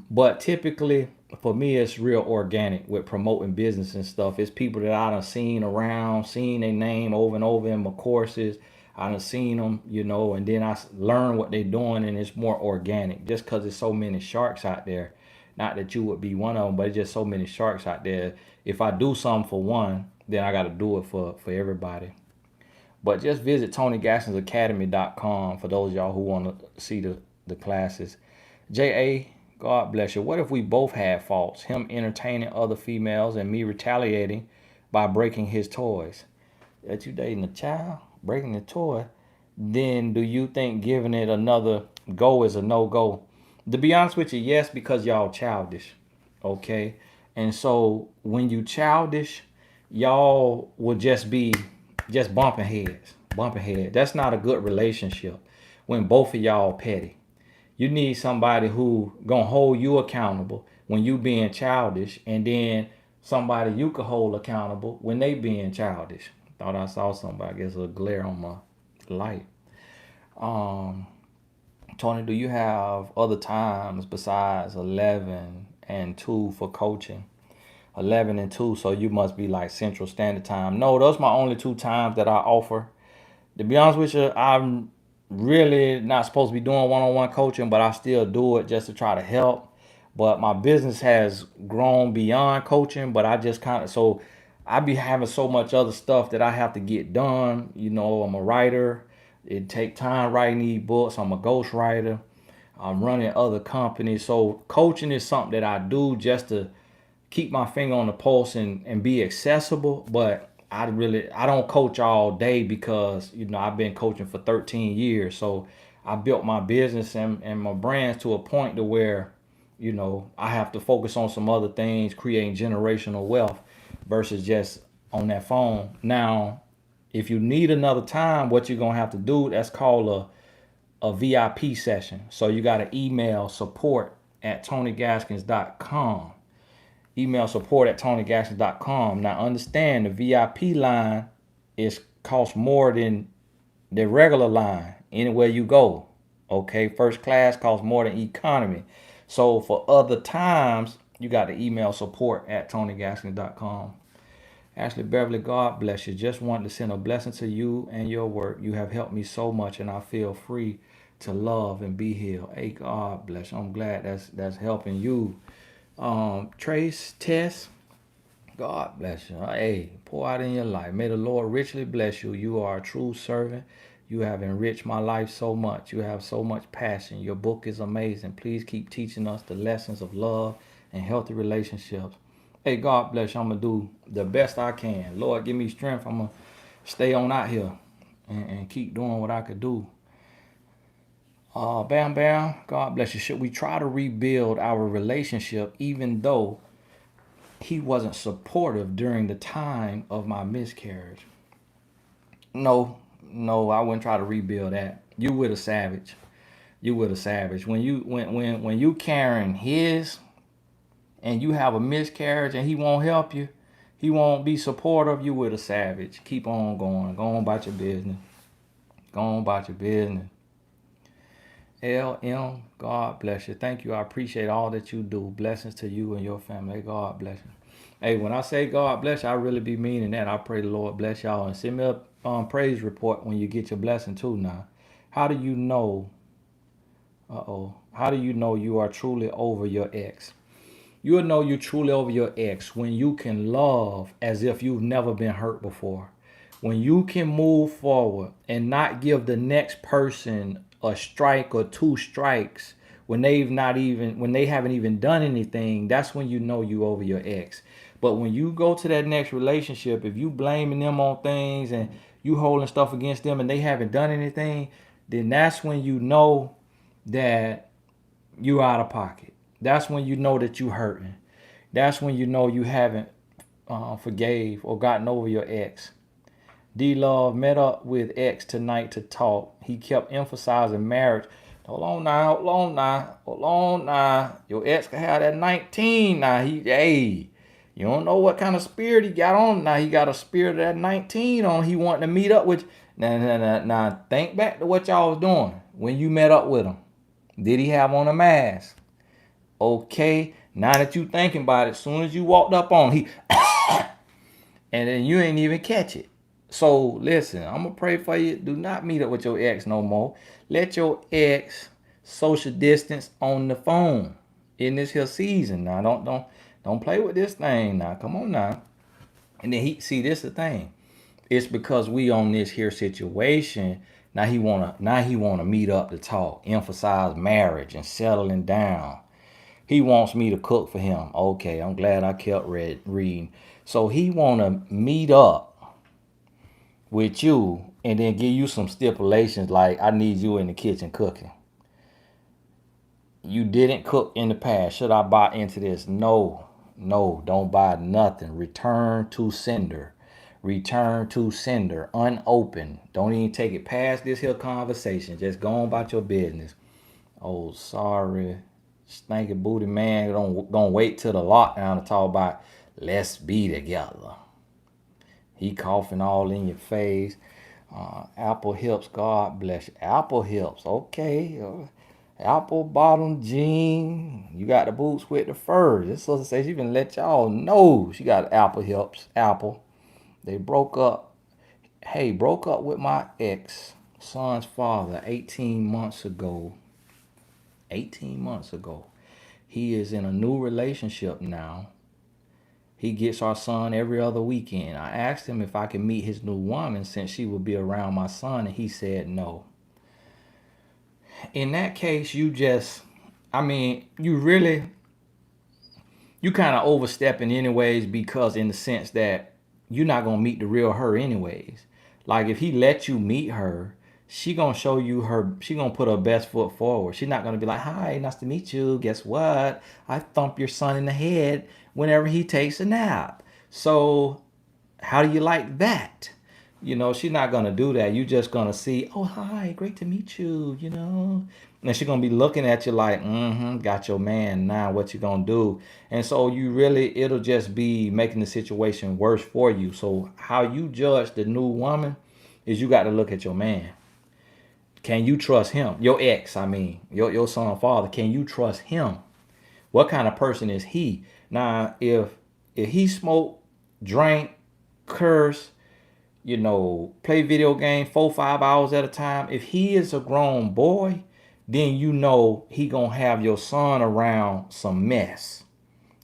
But typically, for me, it's real organic with promoting business and stuff. It's people that I done seen around, seen their name over and over in my courses. I done seen them, and then I learn what they're doing, and it's more organic. Just because there's so many sharks out there. Not that you would be one of them, but it's just so many sharks out there. If I do something for one, then I got to do it for everybody. But just visit TonyGassinsAcademy.com for those of y'all who want to see the classes. J.A., God bless you. What if we both had faults? Him entertaining other females and me retaliating by breaking his toys. That you dating a child, breaking the toy, then do you think giving it another go is a no-go? To be honest with you, yes, because y'all childish. Okay? And so when you childish, y'all will just be bumping heads. Bumping heads. That's not a good relationship when both of y'all petty. You need somebody who gonna hold you accountable when you being childish, and then somebody you could hold accountable when they being childish. Thought I saw somebody. I guess a glare on my light. Tony, do you have other times besides 11 and 2 for coaching? 11 and 2, so you must be like Central Standard Time. No, those are my only 2 times that I offer. To be honest with you, I'm really not supposed to be doing one-on-one coaching, but I still do it just to try to help. But my business has grown beyond coaching, but I just so I be having so much other stuff that I have to get done. I'm a writer. It take time writing these books. I'm a ghostwriter. I'm running other companies. So coaching is something that I do just to keep my finger on the pulse and be accessible. But I don't coach all day because, I've been coaching for 13 years. So I built my business and my brands to a point to where, I have to focus on some other things, creating generational wealth versus just on that phone. Now, if you need another time, what you're gonna have to do, that's called a VIP session. So you got to email support@tonygaskins.com. Email support@tonygaskins.com. Now understand the VIP line is cost more than the regular line anywhere you go. Okay, first class costs more than economy. So for other times, you got to email support@tonygaskins.com. Ashley Beverly, God bless you. Just wanted to send a blessing to you and your work. You have helped me so much, and I feel free to love and be healed. Hey, God bless you. I'm glad that's helping you. Trace, Tess, God bless you. Hey, pour out in your life. May the Lord richly bless you. You are a true servant. You have enriched my life so much. You have so much passion. Your book is amazing. Please keep teaching us the lessons of love and healthy relationships. Hey, God bless you. I'm going to do the best I can. Lord, give me strength. I'm going to stay on out here and keep doing what I could do. Bam Bam, God bless you. Should we try to rebuild our relationship even though he wasn't supportive during the time of my miscarriage? No, I wouldn't try to rebuild that. You with a savage. You with a savage. When you carrying his and you have a miscarriage and he won't help you, he won't be supportive, you with a savage. Keep on going. Go on about your business. Go on about your business. LM, God bless you. Thank you. I appreciate all that you do. Blessings to you and your family. God bless you. Hey, when I say God bless you, I really be meaning that. I pray the Lord bless y'all. And send me a praise report when you get your blessing too now. How do you know? How do you know you are truly over your ex? You'll know you're truly over your ex when you can love as if you've never been hurt before. When you can move forward and not give the next person a strike or two strikes when they haven't even done anything, that's when you know you over your ex. But when you go to that next relationship, if you blaming them on things and you holding stuff against them and they haven't done anything, then that's when you know that you out of pocket. That's when you know that you hurting. That's when you know you haven't forgave or gotten over your ex. D-Love met up with X tonight to talk. He kept emphasizing marriage. Hold on now. Your ex can have that 19 now. You don't know what kind of spirit he got on. Now he got a spirit of that 19 on. He wanting to meet up with you. Now, think back to what y'all was doing when you met up with him. Did he have on a mask? Okay, now that you thinking about it, as soon as you walked up on him, and then you ain't even catch it. So listen, I'm gonna pray for you. Do not meet up with your ex no more. Let your ex social distance on the phone in this here season. Now don't play with this thing now. Come on now. And then this the thing. It's because we on this here situation. Now he wanna meet up to talk, emphasize marriage and settling down. He wants me to cook for him. Okay, I'm glad I kept reading. So he wanna meet up with you and then give you some stipulations like I need you in the kitchen cooking. You didn't cook in the past. Should I buy into this? No, don't buy nothing. Return to sender. Unopened. Don't even take it past this here conversation. Just go on about your business. Oh, sorry. Stinky booty man don't wait till the lockdown to talk about let's be together. He coughing all in your face. Apple hips, God bless you. Apple hips, okay. Apple bottom jean. You got the boots with the fur. This sister says she been let y'all know she got apple hips. Apple. They broke up. Hey, broke up with my ex son's father 18 months ago. 18 months ago. He is in a new relationship now. He gets our son every other weekend. I asked him if I could meet his new woman since she would be around my son, and he said no. In that case, you kind of overstepping anyways, because in the sense that you're not going to meet the real her anyways. Like if he let you meet her, she gonna show you she gonna put her best foot forward. She's not gonna be like, hi, nice to meet you. Guess what? I thump your son in the head whenever he takes a nap. So how do you like that? She's not gonna do that. You just gonna see, oh hi, great to meet you. And she's gonna be looking at you like, got your man now, what you gonna do? And so it'll just be making the situation worse for you. So how you judge the new woman is you got to look at your man. Can you trust him? Your ex, I mean, your son father, can you trust him? What kind of person is he? Now, if he smoke, drink, curse, play video game 4-5 hours at a time, if he is a grown boy, then he gonna have your son around some mess.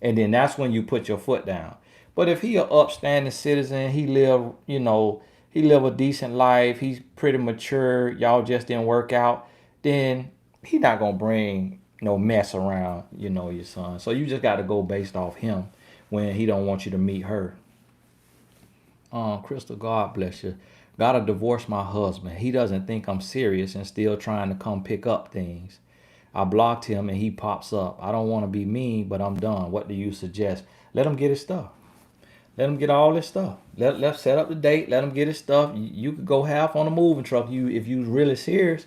And then that's when you put your foot down. But if he an upstanding citizen, he live a decent life, he's pretty mature, y'all just didn't work out, then he not gonna bring no mess around, your son. So you just got to go based off him when he don't want you to meet her. Crystal, God bless you. Gotta divorce my husband. He doesn't think I'm serious and still trying to come pick up things. I blocked him and he pops up. I don't want to be mean, but I'm done. What do you suggest? Let him get his stuff. Let him get all his stuff. Let's set up the date. Let him get his stuff. You could go half on a moving truck. If you really serious,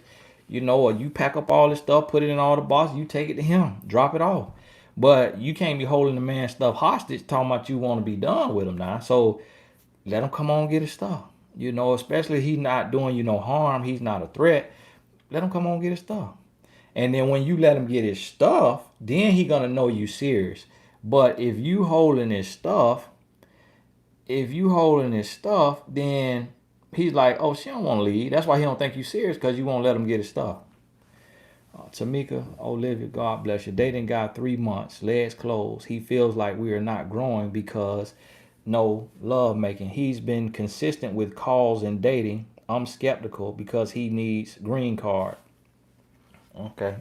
or you pack up all this stuff, put it in all the boxes, you take it to him, drop it off. But you can't be holding the man's stuff hostage, talking about you want to be done with him now. So let him come on and get his stuff. Especially he's not doing you no harm. He's not a threat. Let him come on and get his stuff. And then when you let him get his stuff, then he gonna know you serious. But if you holding his stuff, then he's like, oh, she don't want to leave. That's why he don't think you serious, because you won't let him get his stuff. Tamika, Olivia, God bless you. Dating guy 3 months, legs closed. He feels like we are not growing because no love making. He's been consistent with calls and dating. I'm skeptical because he needs green card. Okay.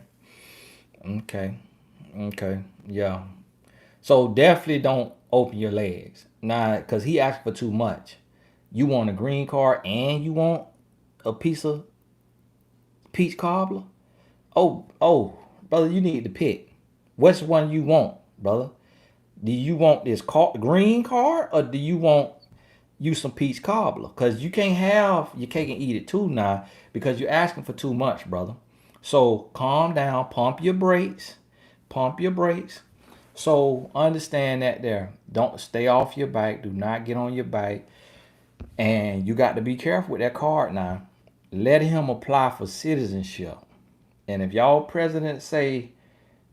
Yeah. So definitely don't open your legs. Now, because he asked for too much. You want a green card and you want a piece of peach cobbler? Oh, brother, you need to pick. Which one you want, brother? Do you want this green card, or do you want some peach cobbler? Because you can't have your cake and eat it too now, because you're asking for too much, brother. So calm down, pump your brakes. So understand that there. Don't stay off your bike. Do not get on your bike. And you got to be careful with that card now. Let him apply for citizenship. And if y'all president say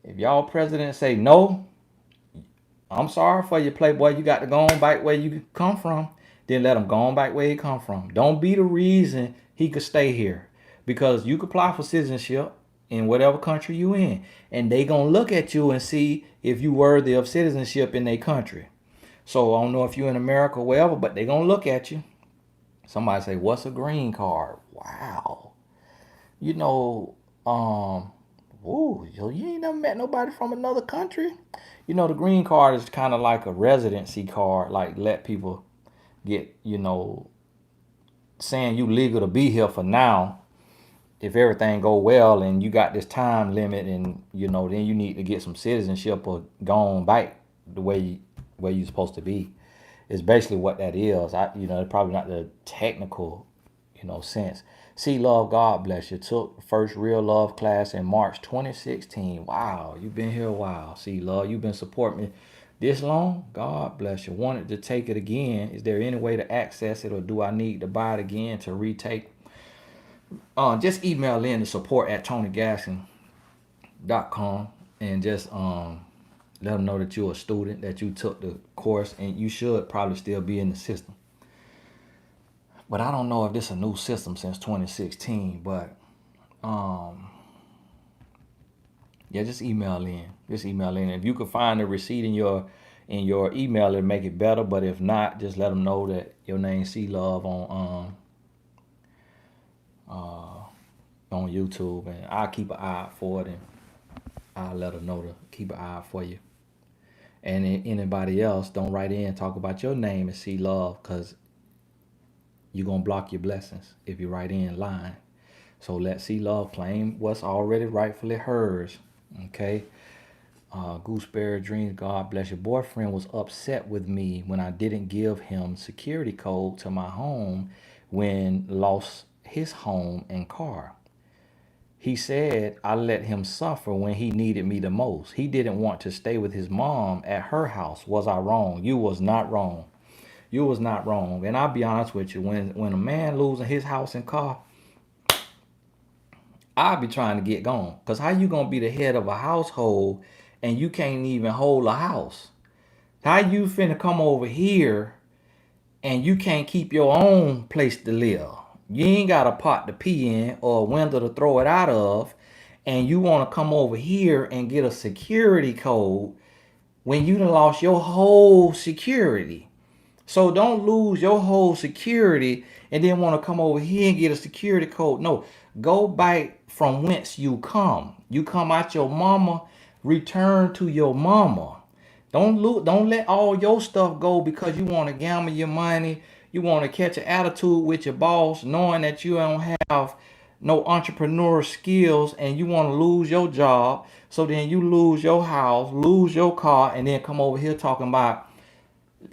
no, I'm sorry for you, playboy. You got to go on back where you come from. Then let him go on back where he come from. Don't be the reason he could stay here. Because you could apply for citizenship in whatever country you in. And they going to look at you and see if you worthy of citizenship in their country. So I don't know if you're in America or wherever, but they going to look at you. Somebody say, what's a green card? Wow. Whoa, you ain't never met nobody from another country? The green card is kind of like a residency card, like let people get, saying you legal to be here for now. If everything go well and you got this time limit, and then you need to get some citizenship or go on back the way you're supposed to be. It's basically what that is. It's probably not the technical, sense. See Love, God bless you. Took the first real love class in March 2016. Wow, you've been here a while. See Love, you've been supporting me this long. God bless you. Wanted to take it again. Is there any way to access it, or do I need to buy it again to retake? Just email in to support@tonygaskin.com and just let them know that you're a student, that you took the course, and you should probably still be in the system. But I don't know if this is a new system since 2016, but yeah, just email in. If you could find the receipt in your email, it'll make it better. But if not, just let them know that your name's C Love on YouTube, and I'll keep an eye out for it, and I'll let them know to keep an eye out for you. And anybody else, don't write in and talk about your name as C Love, because you're going to block your blessings if you write in lying. So let see love claim what's already rightfully hers. Okay. Gooseberry Dreams, God bless your boyfriend was upset with me when I didn't give him security code to my home when lost his home and car. He said I let him suffer when he needed me the most. He didn't want to stay with his mom at her house. Was I wrong? You was not wrong. You was not wrong. And I'll be honest with you, when a man losing his house and car, I'll be trying to get gone. Cause how you gonna be the head of a household and you can't even hold a house? How you finna come over here and you can't keep your own place to live? You ain't got a pot to pee in or a window to throw it out of, and you want to come over here and get a security code when you done lost your whole security. So don't lose your whole security and then want to come over here and get a security code. No, go back from whence you come. You come out your mama, return to your mama. Don't let all your stuff go because you want to gamble your money. You want to catch an attitude with your boss, knowing that you don't have no entrepreneur skills and you want to lose your job. So then you lose your house, lose your car, and then come over here talking about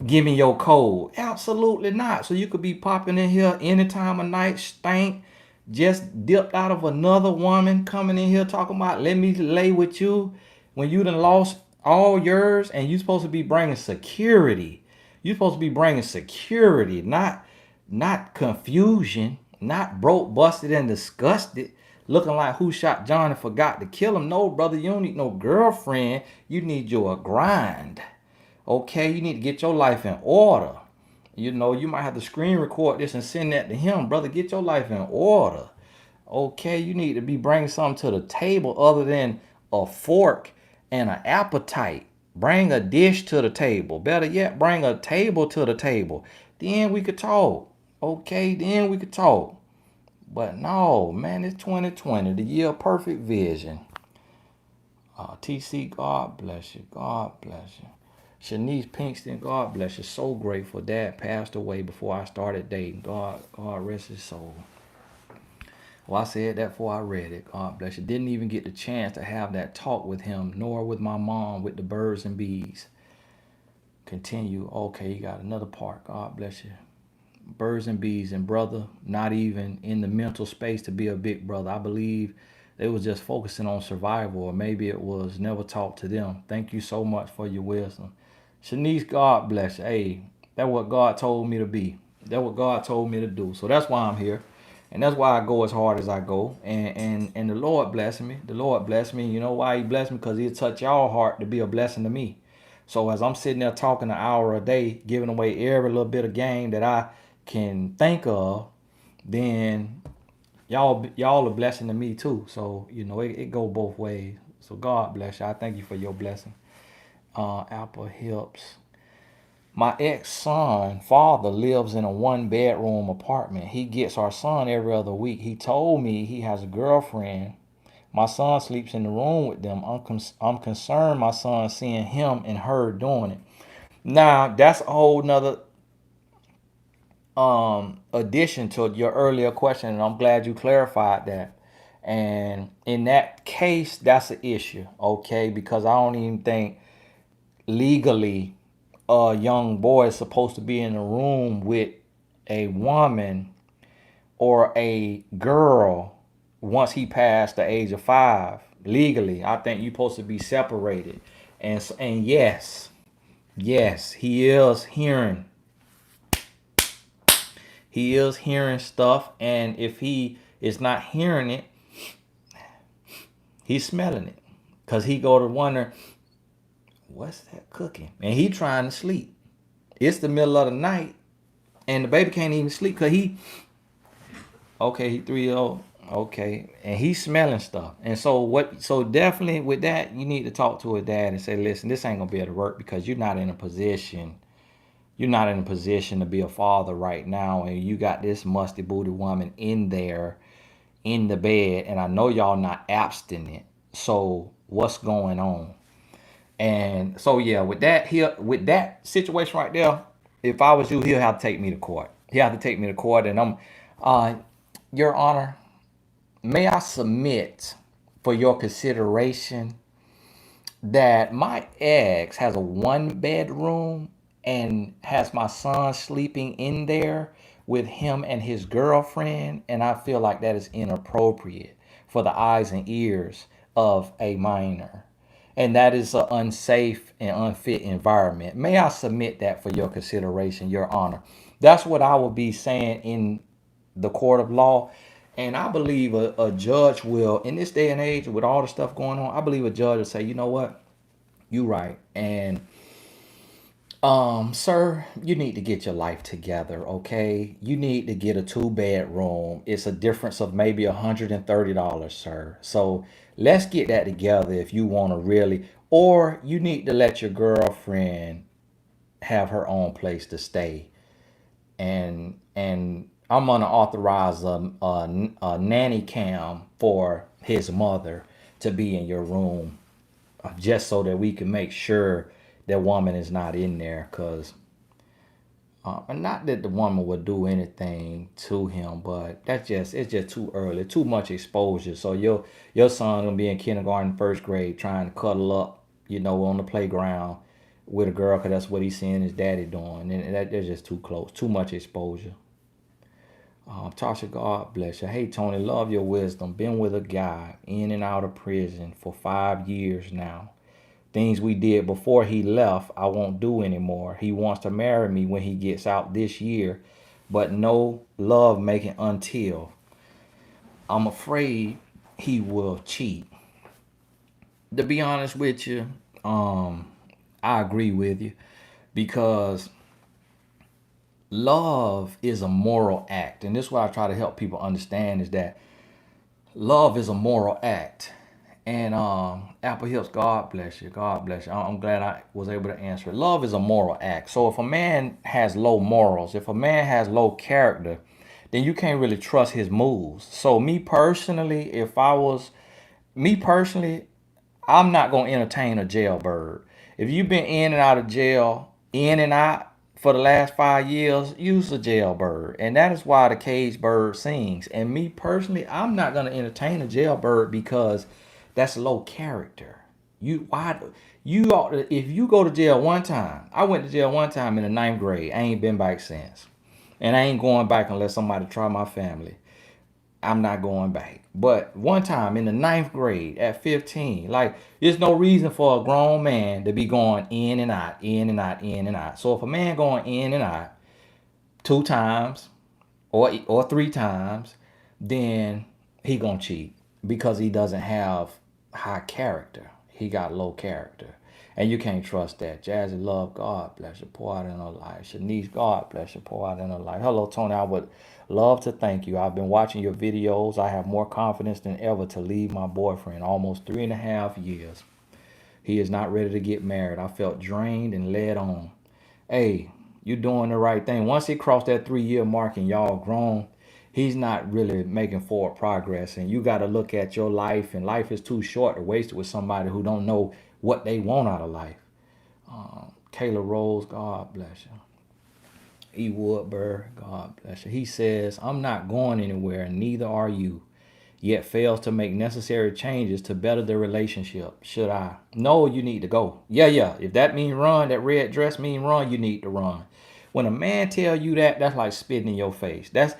give me your code. Absolutely not. So you could be popping in here any time of night, stank, just dipped out of another woman, coming in here talking about let me lay with you when you done lost all yours and you supposed to be bringing security. You supposed to be bringing security, not confusion, not broke, busted, and disgusted, looking like who shot John and forgot to kill him. No, brother, you don't need no girlfriend. You need your grind. Okay, you need to get your life in order. You know, you might have to screen record this and send that to him. Brother, get your life in order. Okay, you need to be bringing something to the table other than a fork and an appetite. Bring a dish to the table. Better yet, bring a table to the table. Then we could talk. Okay, then we could talk. But no, man, it's 2020, the year of perfect vision. TC, God bless you. God bless you. Shanice Pinkston, God bless you. So grateful. Dad passed away before I started dating. God rest his soul. Well, I said that before I read it. God bless you. Didn't even get the chance to have that talk with him, nor with my mom with the birds and bees. Continue. Okay, you got another part. God bless you. Birds and bees and brother, not even in the mental space to be a big brother. I believe they was just focusing on survival, or maybe it was never taught to them. Thank you so much for your wisdom. Shanice, God bless you. Hey, that's what God told me to be. That's what God told me to do. So that's why I'm here. And that's why I go as hard as I go. And the Lord bless me. The Lord bless me. You know why he blessed me? Because he'll touch y'all heart to be a blessing to me. So as I'm sitting there talking an hour a day, giving away every little bit of game that I can think of, then y'all a blessing to me too. So, you know, it go both ways. So God bless you. I thank you for your blessing. Apple Hips. My ex-son father lives in a one-bedroom apartment. He gets our son every other week. He told me he has a girlfriend. My son sleeps in the room with them. I'm concerned my son seeing him and her doing it. Now, that's a whole nother addition to your earlier question, and I'm glad you clarified that. And in that case, that's an issue, okay? Because I don't even think legally a young boy is supposed to be in a room with a woman or a girl once he passed the age of 5. Legally, I think you're supposed to be separated. And yes, he is hearing stuff, and if he is not hearing it, he's smelling it. Cause he go to wonder, what's that cooking? And he trying to sleep. It's the middle of the night, and the baby can't even sleep because he 3 years old. Okay, and he's smelling stuff. And so definitely with that, you need to talk to a dad and say, listen, this ain't gonna be able to work because you're not in a position. You're not in a position to be a father right now, and you got this musty booty woman in there in the bed, and I know y'all not abstinent. So what's going on? And so yeah, with that situation right there, if I was you, he'll have to take me to court. He'll have to take me to court, and I'm, Your Honor, may I submit for your consideration that my ex has a 1 bedroom and has my son sleeping in there with him and his girlfriend, and I feel like that is inappropriate for the eyes and ears of a minor. And that is an unsafe and unfit environment. May I submit that for your consideration, Your Honor? That's what I will be saying in the court of law. And I believe a judge will, in this day and age, with all the stuff going on, I believe a judge will say, you know what? You right. And sir, you need to get your life together, okay? You need to get a 2 bedroom. It's a difference of maybe $130, sir. So let's get that together if you want to really, or you need to let your girlfriend have her own place to stay. And I'm gonna authorize a nanny cam for his mother to be in your room, just so that we can make sure that woman is not in there. Because and not that the woman would do anything to him, but it's just too early, too much exposure. So your son gonna be in kindergarten, first grade, trying to cuddle up, on the playground with a girl, because that's what he's seeing his daddy doing, and that's just too close, too much exposure. Tasha, God bless you. Hey, Tony, love your wisdom. Been with a guy in and out of prison for 5 years now. Things we did before he left, I won't do anymore. He wants to marry me when he gets out this year, but no love making until. I'm afraid he will cheat. To be honest with you, I agree with you, because love is a moral act. And this is what I try to help people understand, is that love is a moral act. And Apple Hips, God bless you. God bless you. I'm glad I was able to answer it. Love is a moral act. So if a man has low morals, if a man has low character, then you can't really trust his moves. So me personally, I'm not gonna entertain a jailbird. If you've been in and out of jail, in and out for the last 5 years, use a jailbird, and that is why the cage bird sings. And me personally, I'm not gonna entertain a jailbird, because that's low character. You ought to, if you go to jail one time. I went to jail one time in the ninth grade. I ain't been back since, and I ain't going back unless somebody try my family. I'm not going back. But one time in the ninth grade at 15, like, there's no reason for a grown man to be going in and out, in and out, in and out. So if a man going in and out 2 times or 3 times, then he gonna cheat, because he doesn't have high character. He got low character. And you can't trust that. Jazzy Love, God bless you. Pour out in her life. Shanice, God bless you. Pour out in her life. Hello, Tony. I would love to thank you. I've been watching your videos. I have more confidence than ever to leave my boyfriend. Almost 3.5 years. He is not ready to get married. I felt drained and led on. Hey, you're doing the right thing. Once he crossed that 3 year mark and y'all grown, he's not really making forward progress. And you got to look at your life, and life is too short to waste it with somebody who don't know what they want out of life. Kayla Rose, God bless you. E. Woodburr, God bless you. He says, I'm not going anywhere, and neither are you, yet fails to make necessary changes to better the relationship. Should I? No, you need to go. Yeah. If that means run, that red dress mean run, you need to run. When a man tell you that, that's like spitting in your face. That's,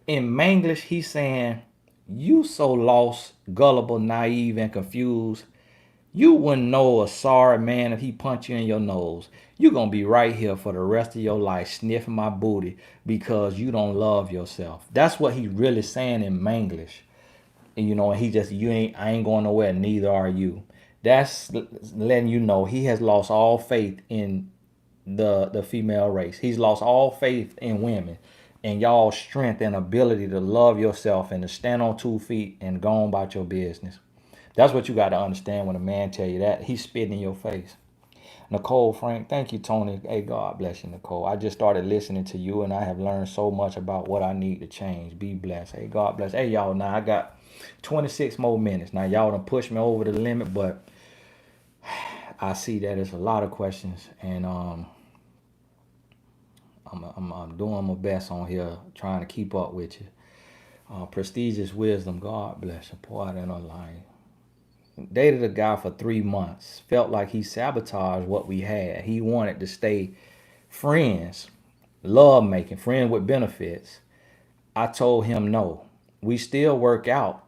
in Manglish, he's saying, you so lost, gullible, naive, and confused. You wouldn't know a sorry man if he punched you in your nose. You're going to be right here for the rest of your life sniffing my booty because you don't love yourself. That's what he's really saying in Manglish. And he just, I ain't going nowhere, neither are you. That's letting you know he has lost all faith in the female race. He's lost all faith in women and y'all strength and ability to love yourself and to stand on 2 feet and go on about your business. That's what you got to understand when a man tell you that. He's spitting in your face. Nicole Frank, thank you, Tony. Hey, God bless you, Nicole. I just started listening to you, and I have learned so much about what I need to change. Be blessed. Hey, God bless. Hey, y'all, now I got 26 more minutes. Now, y'all done pushed me over the limit, but I see that it's a lot of questions, and I'm doing my best on here, trying to keep up with you. Prestigious wisdom, God bless you. Pour out in her life. Dated a guy for 3 months. Felt like he sabotaged what we had. He wanted to stay friends, love making, friends with benefits. I told him no. We still work out.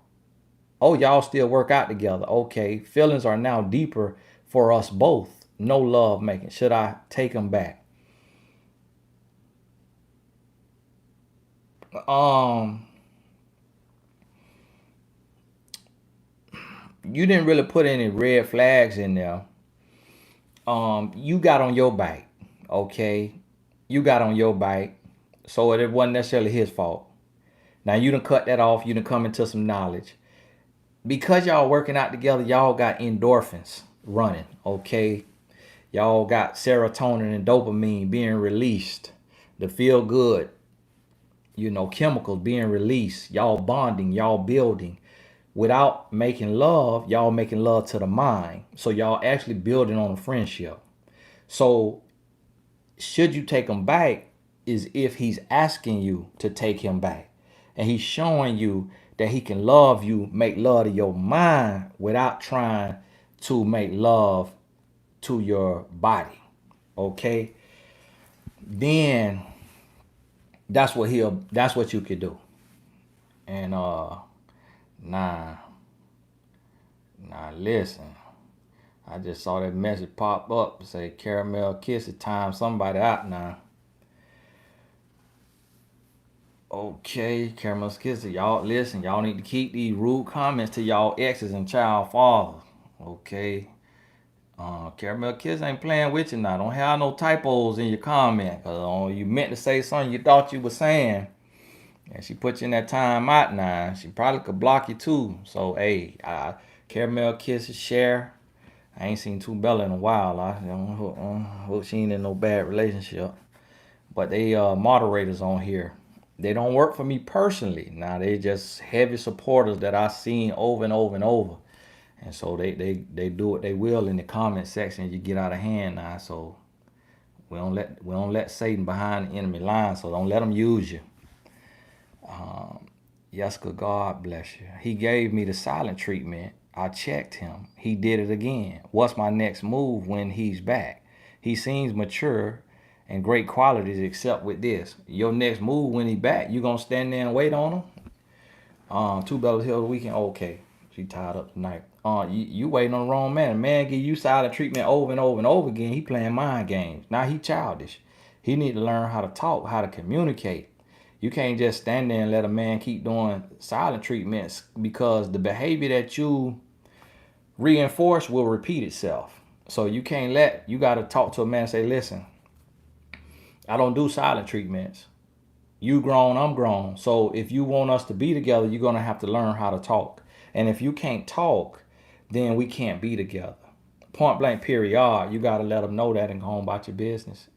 Oh, y'all still work out together. Okay. Feelings are now deeper for us both. No love making. Should I take him back? Um, you didn't really put any red flags in there. You got on your bike. Okay. You got on your bike. So it wasn't necessarily his fault. Now you done cut that off. You done come into some knowledge. Because y'all working out together, y'all got endorphins running. Okay. Y'all got serotonin and dopamine being released. The feel good, chemicals being released. Y'all bonding, y'all building. Without making love, y'all making love to the mind. So y'all actually building on a friendship. So should you take him back is if he's asking you to take him back. And he's showing you that he can love you, make love to your mind without trying to make love to your body. Okay? Then that's what you could do. And nah, listen. I just saw that message pop up say caramel kiss it time somebody out now. Okay, caramel kiss it. Y'all listen, y'all need to keep these rude comments to y'all exes and child fathers. Okay. Caramel Kiss ain't playing with you now. Don't have no typos in your comment. Cause you meant to say something you thought you were saying. And she put you in that time out now. She probably could block you too. So hey, Caramel Kiss share. I ain't seen Two Bella in a while. I hope she ain't in no bad relationship. But they moderators on here. They don't work for me personally. Now they just heavy supporters that I've seen over and over and over. And so they do what they will in the comment section. You get out of hand now. So we don't let Satan behind the enemy line. So don't let him use you. Yeska, God bless you. He gave me the silent treatment. I checked him. He did it again. What's my next move when he's back? He seems mature and great qualities except with this. Your next move when he back, you gonna stand there and wait on him? Two Bellas Hill the weekend. Okay. She tied up tonight. You waiting on the wrong man. A man give you silent treatment over and over and over again. He playing mind games. Now he childish. He need to learn how to talk, how to communicate. You can't just stand there and let a man keep doing silent treatments because the behavior that you reinforce will repeat itself. So you got to talk to a man and say, listen, I don't do silent treatments. You grown, I'm grown. So if you want us to be together, you're going to have to learn how to talk. And if you can't talk, then we can't be together. Point blank period. You got to let them know that and go on about your business.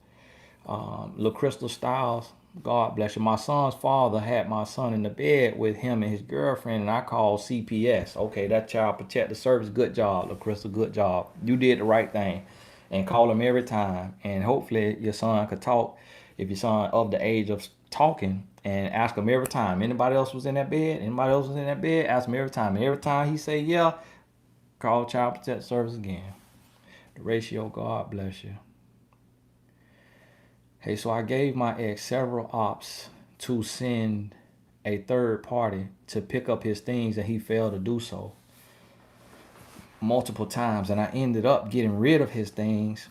LaCrystal Styles, God bless you. My son's father had my son in the bed with him and his girlfriend, and I called CPS. Okay, that child protective service. Good job, LaCrystal. Good job. You did the right thing. And call him every time. And hopefully your son could talk if your son of the age of talking, and ask him every time. Anybody else was in that bed? Anybody else was in that bed? Ask him every time. And every time he say yeah, call child protective service again. The ratio, God bless you. Hey, so I gave my ex several ops to send a third party to pick up his things, and he failed to do so multiple times, and I ended up getting rid of his things.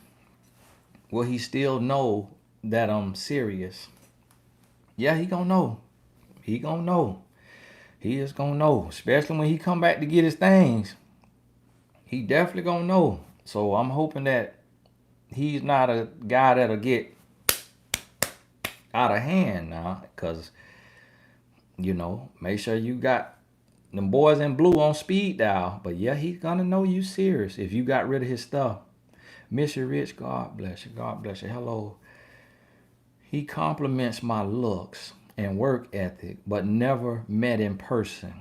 Will he still know that I'm serious? Yeah, he gonna know. He gonna know. He is gonna know, especially when he come back to get his things. He definitely gonna know. So I'm hoping that he's not a guy that'll get out of hand now, because make sure you got them boys in blue on speed dial. But yeah, he's gonna know you serious if you got rid of his stuff. Miss you, Rich. God bless you. God bless you. Hello. He compliments my looks and work ethic, but never met in person.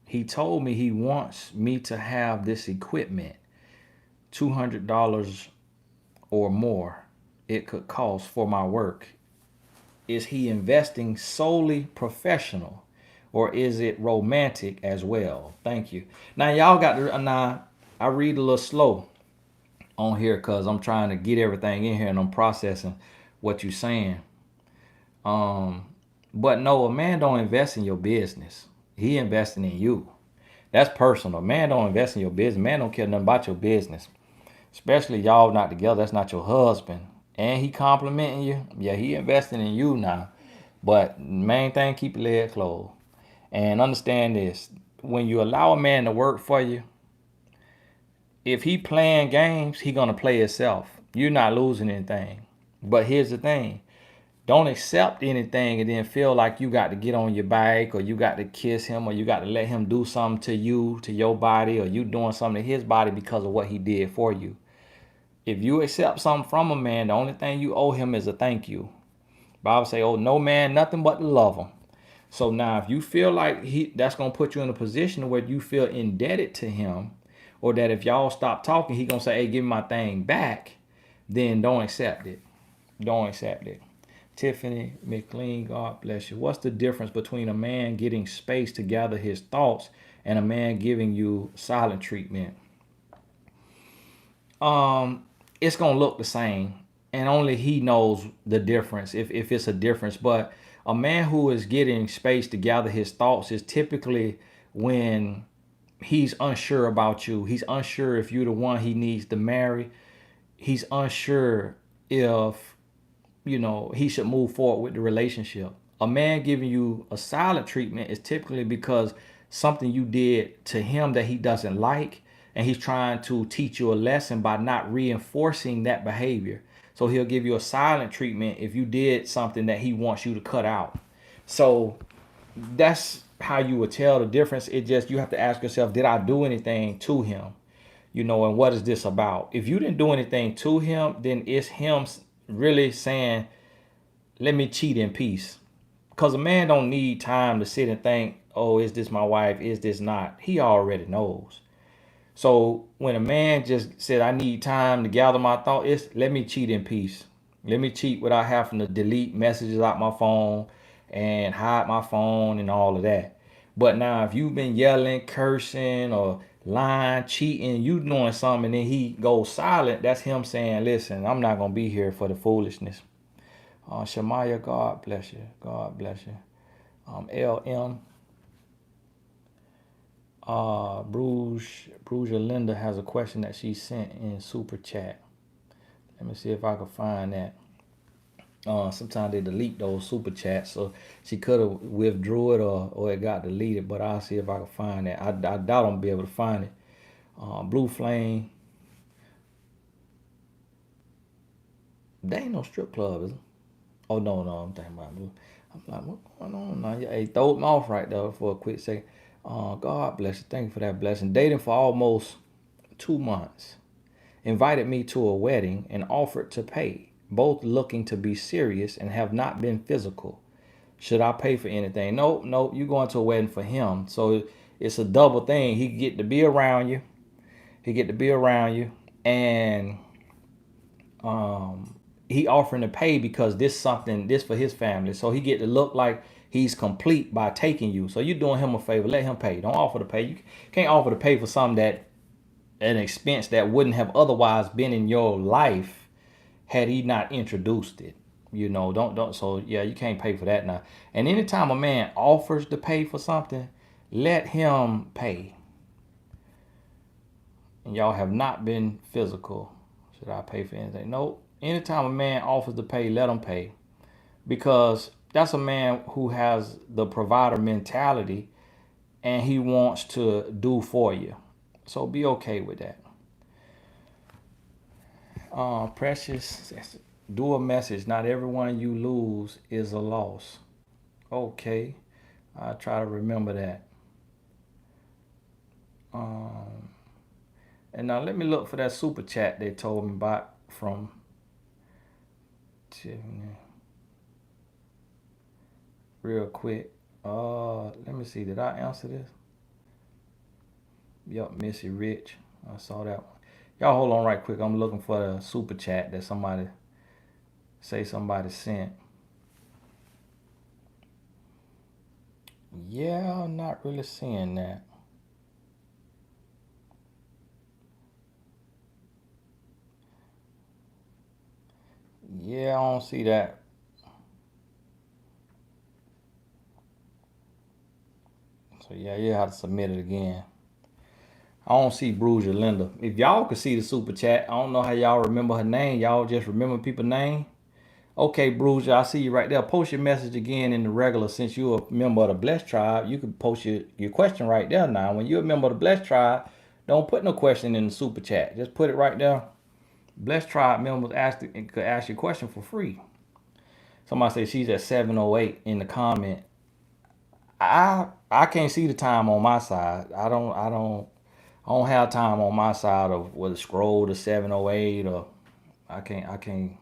He told me he wants me to have this equipment, $200 or more it could cost for my work. Is he investing solely professional or is it romantic as well? Thank you. Now y'all got to now I read a little slow on here because I'm trying to get everything in here and I'm processing what you're saying. But no, a man don't invest in your business. He investing in you. That's personal. Man don't invest in your business. Man don't care nothing about your business. Especially y'all not together. That's not your husband. And he complimenting you. Yeah, he investing in you now. But main thing, keep your legs closed. And understand this. When you allow a man to work for you, if he playing games, he gonna play himself. You're not losing anything. But here's the thing. Don't accept anything and then feel like you got to get on your bike or you got to kiss him or you got to let him do something to you, to your body, or you doing something to his body because of what he did for you. If you accept something from a man, the only thing you owe him is a thank you. Bible say, oh, no man, nothing but to love him. So now if you feel like that's going to put you in a position where you feel indebted to him, or that if y'all stop talking, he going to say, hey, give me my thing back, then don't accept it. Don't accept it. Tiffany McLean, God bless you. What's the difference between a man getting space to gather his thoughts and a man giving you silent treatment? It's gonna look the same, and only he knows the difference if it's a difference. But a man who is getting space to gather his thoughts is typically when he's unsure about you. He's unsure if you're the one he needs to marry. He's unsure if he should move forward with the relationship. A man giving you a silent treatment is typically because something you did to him that he doesn't like, and he's trying to teach you a lesson by not reinforcing that behavior. So he'll give you a silent treatment if you did something that he wants you to cut out. So that's how you would tell the difference. It just, you have to ask yourself, did I do anything to him? And what is this about? If you didn't do anything to him, then it's him really saying, let me cheat in peace. Because a man don't need time to sit and think, oh, is this my wife? Is this not? He already knows. So when a man just said, I need time to gather my thoughts, it's let me cheat in peace. Let me cheat without having to delete messages out my phone and hide my phone and all of that. But now if you've been yelling, cursing, or lying, cheating, you doing something, and then he goes silent, that's him saying, listen, I'm not going to be here for the foolishness. Shamaya, God bless you. God bless you. LM. Bruja Linda has a question that she sent in super chat. Let me see if I can find that. Sometimes they delete those super chats, so she could have withdrew it or it got deleted, but I'll see if I can find that. I doubt I'm be able to find it. Blue Flame. They ain't no strip club, is it? Oh, no, I'm thinking about Blue. I'm like, what's going on now? Hey, throw me off right there for a quick second. God bless you. Thank you for that blessing. Dating for almost 2 months. Invited me to a wedding and offered to pay. Both looking to be serious and have not been physical. Should I pay for anything? No, you going to a wedding for him. So it's a double thing. He get to be around you. And he offering to pay because this for his family. So he get to look like he's complete by taking you. So you're doing him a favor. Let him pay. Don't offer to pay. You can't offer to pay for something that an expense that wouldn't have otherwise been in your life had he not introduced it. Don't. So yeah, you can't pay for that now. And anytime a man offers to pay for something, let him pay. And y'all have not been physical. Should I pay for anything? No. Anytime a man offers to pay, let him pay. Because that's a man who has the provider mentality and he wants to do for you. So be okay with that. Precious, do a message. Not everyone you lose is a loss. Okay. I try to remember that. And now let me look for that super chat they told me about from Tiffany. Real quick. Let me see. Did I answer this? Yup, Missy Rich. I saw that one. Y'all hold on right quick. I'm looking for the super chat that somebody sent. Yeah, I'm not really seeing that. Yeah, I don't see that. So yeah, you have to submit it again. I don't see Bruiser Linda. If y'all could see the super chat, I don't know how y'all remember her name. Y'all just remember people's name. Okay, Bruiser, I see you right there. Post your message again in the regular. Since you're a member of the Blessed Tribe, you can post your question right there now. When you're a member of the Blessed Tribe, don't put no question in the super chat. Just put it right there. Blessed Tribe members could ask you a question for free. Somebody say she's at 7:08 in the comment. I can't see the time on my side. I don't have time on my side of whether scroll to 7:08 or I can't.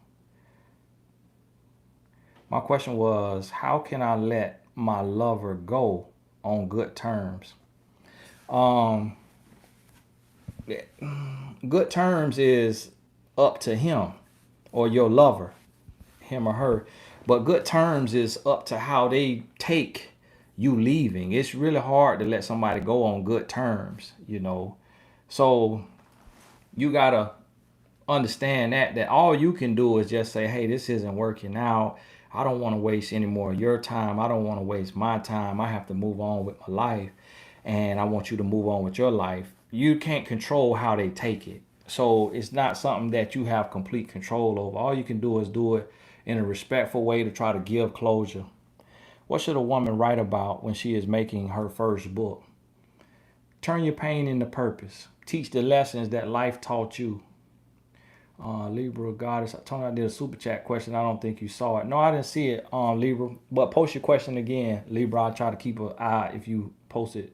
My question was, how can I let my lover go on good terms? Um, Good terms is up to him or your lover, him or her. But good terms is up to how they take you leaving. It's really hard to let somebody go on good terms. So you gotta understand that all you can do is just say, hey, this isn't working out. I don't want to waste any more of your time. I don't want to waste my time. I have to move on with my life, and I want you to move on with your life. You can't control how they take it, so it's not something that you have complete control over. All you can do is do it in a respectful way to try to give closure. What should a woman write about when she is making her first book? Turn your pain into purpose. Teach the lessons that life taught you. Libra Goddess. Tony, I did a super chat question. I don't think you saw it. No, I didn't see it, Libra. But post your question again, Libra. I'll try to keep an eye. If you post it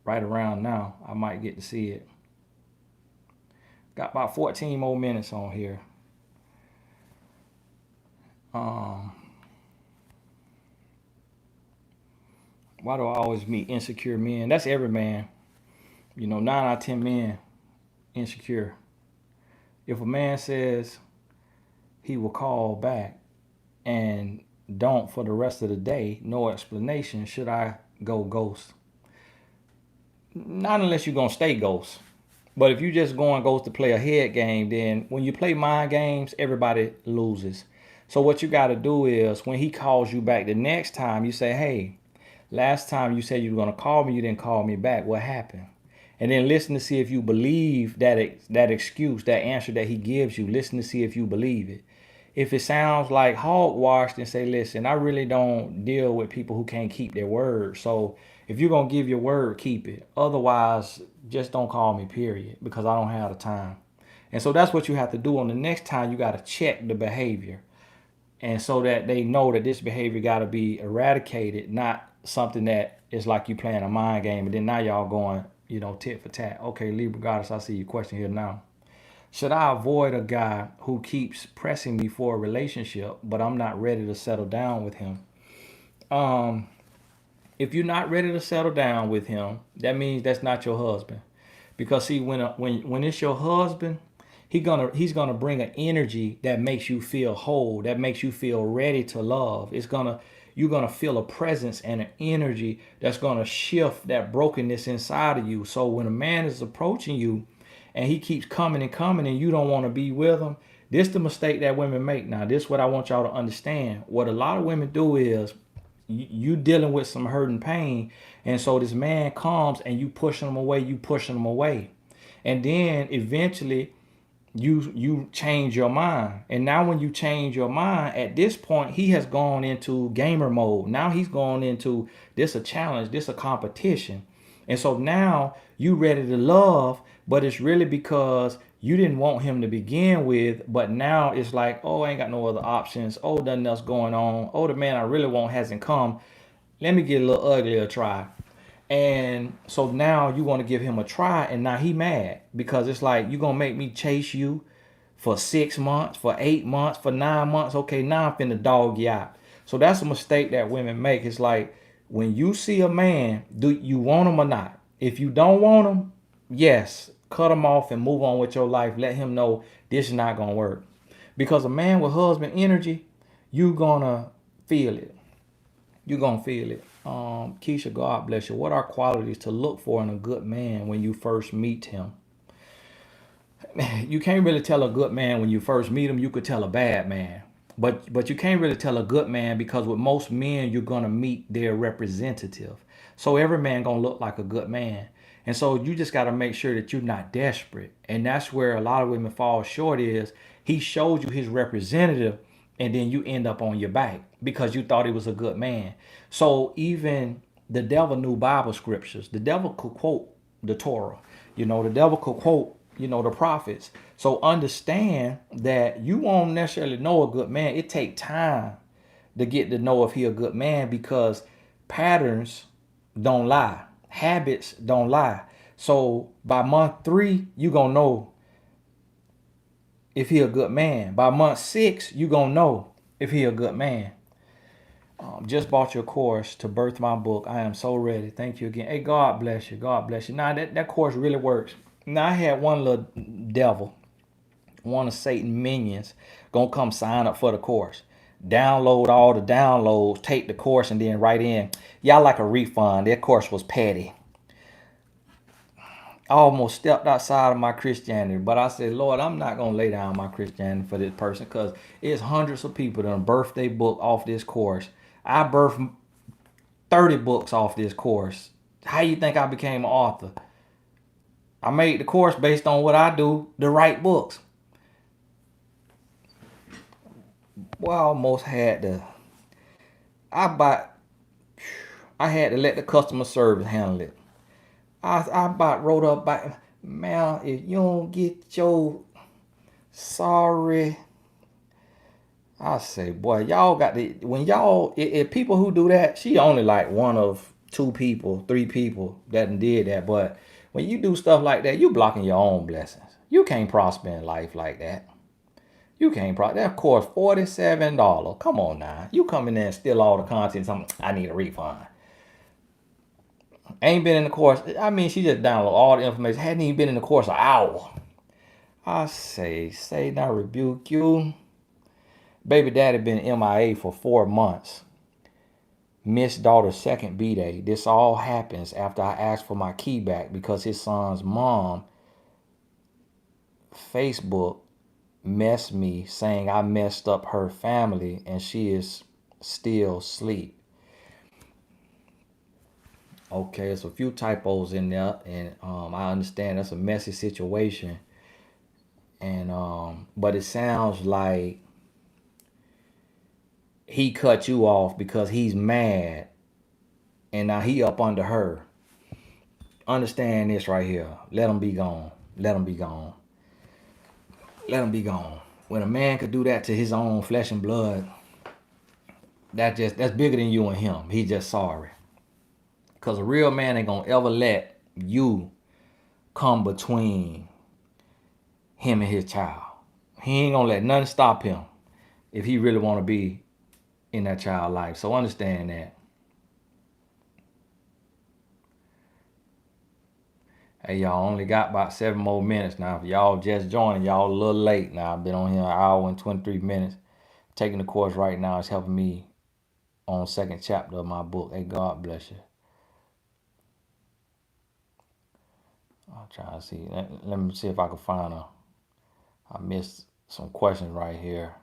right around now, I might get to see it. Got about 14 more minutes on here. Um, why do I always meet insecure men? That's every man. 9 out of 10 men insecure. If a man says he will call back and don't for the rest of the day, no explanation, should I go ghost? Not unless you're gonna stay ghost. But if you just going ghost to play a head game, then when you play mind games, everybody loses. So what you gotta do is when he calls you back the next time, you say, hey, last time you said you were gonna call me, you didn't call me back. What happened? And then listen to see if you believe that excuse, that answer that he gives you. Listen to see if you believe it. If it sounds like hogwash, then say, listen, I really don't deal with people who can't keep their word. So if you're going to give your word, keep it. Otherwise, just don't call me, period, because I don't have the time. And so that's what you have to do on the next time. You got to check the behavior. And so that they know that this behavior got to be eradicated, not something that is like you playing a mind game. And then now y'all going, tit for tat. Okay, Libra Goddess, I see your question here now. Should I avoid a guy who keeps pressing me for a relationship, but I'm not ready to settle down with him? Um, if you're not ready to settle down with him, that means that's not your husband. Because see, when it's your husband, he's gonna bring an energy that makes you feel whole, that makes you feel ready to love. You're gonna feel a presence and an energy that's gonna shift that brokenness inside of you. So when a man is approaching you and he keeps coming and coming and you don't want to be with him, this is the mistake that women make. Now, this is what I want y'all to understand. What a lot of women do is you dealing with some hurt and pain, and so this man comes and you pushing him away, and then eventually you change your mind. And now when you change your mind, at this point he has gone into gamer mode. Now he's gone into this a challenge, this a competition. And so now you ready to love, but it's really because you didn't want him to begin with, but now it's like, oh, I ain't got no other options. Oh, nothing else going on. Oh, the man I really want hasn't come. Let me get a little uglier try. And so now you want to give him a try, and now he mad because it's like, you gonna make me chase you for 6 months, for 8 months, for 9 months. Okay, now I'm finna dog you out. So that's a mistake that women make. It's like, when you see a man, do you want him or not? If you don't want him, yes, cut him off and move on with your life. Let him know this is not gonna work. Because a man with husband energy, you gonna feel it. You're gonna feel it. Keisha, God bless you. What are qualities to look for in a good man when you first meet him? You can't really tell a good man when you first meet him. You could tell a bad man, but you can't really tell a good man, because with most men you're gonna meet their representative. So every man gonna look like a good man, and so you just gotta make sure that you're not desperate. And that's where a lot of women fall short. Is he showed you his representative, and then you end up on your back because you thought he was a good man. So even the devil knew Bible scriptures. The devil could quote the Torah. The devil could quote, the prophets. So understand that you won't necessarily know a good man. It take time to get to know if he a good man, because patterns don't lie. Habits don't lie. So by month 3, you gonna know if he a good man. By month 6, you gonna know if he a good man. Just bought your course to birth my book. I am so ready. Thank you again. Hey, God bless you. God bless you. Now that course really works. Now I had one little devil, one of Satan minions, gonna come sign up for the course. Download all the downloads, take the course, and then write in, y'all like a refund. That course was petty. I almost stepped outside of my Christianity, but I said, Lord, I'm not gonna lay down my Christianity for this person, because it's hundreds of people that birthed their book off this course. I birthed 30 books off this course. How you think I became an author? I made the course based on what I do to write books. Well, I almost had to. I bought. I had to let the customer service handle it. I about wrote up by, man, if you don't get your sorry. I say, boy, y'all got the, when y'all, if people who do that, she only like one of 2 people, 3 people that did that. But when you do stuff like that, you blocking your own blessings. You can't prosper in life like that. You can't prosper. That course $47. Come on now. You come in there and steal all the content. I need a refund. Ain't been in the course. I mean, she just downloaded all the information. Hadn't even been in the course an hour. I say, Satan, I rebuke you. Baby daddy been MIA for 4 months. Missed daughter's second B-day. This all happens after I asked for my key back because his son's mom Facebook messed me saying I messed up her family and she is still asleep. Okay, there's a few typos in there, and I understand that's a messy situation. And but it sounds like he cut you off because he's mad, and now he up under her. Understand this right here. Let him be gone. Let him be gone. Let him be gone. When a man could do that to his own flesh and blood, that's bigger than you and him. He just sorry. Because a real man ain't gonna ever let you come between him and his child. He ain't gonna let nothing stop him if he really wanna be in that child life. So understand that. Hey, y'all only got about 7 more minutes now. If y'all just joining, y'all a little late now. I've been on here an hour and 23 minutes. Taking the course right now is helping me on the 2nd chapter of my book. Hey, God bless you. I'm trying to see. Let me see if I can find I missed some questions right here.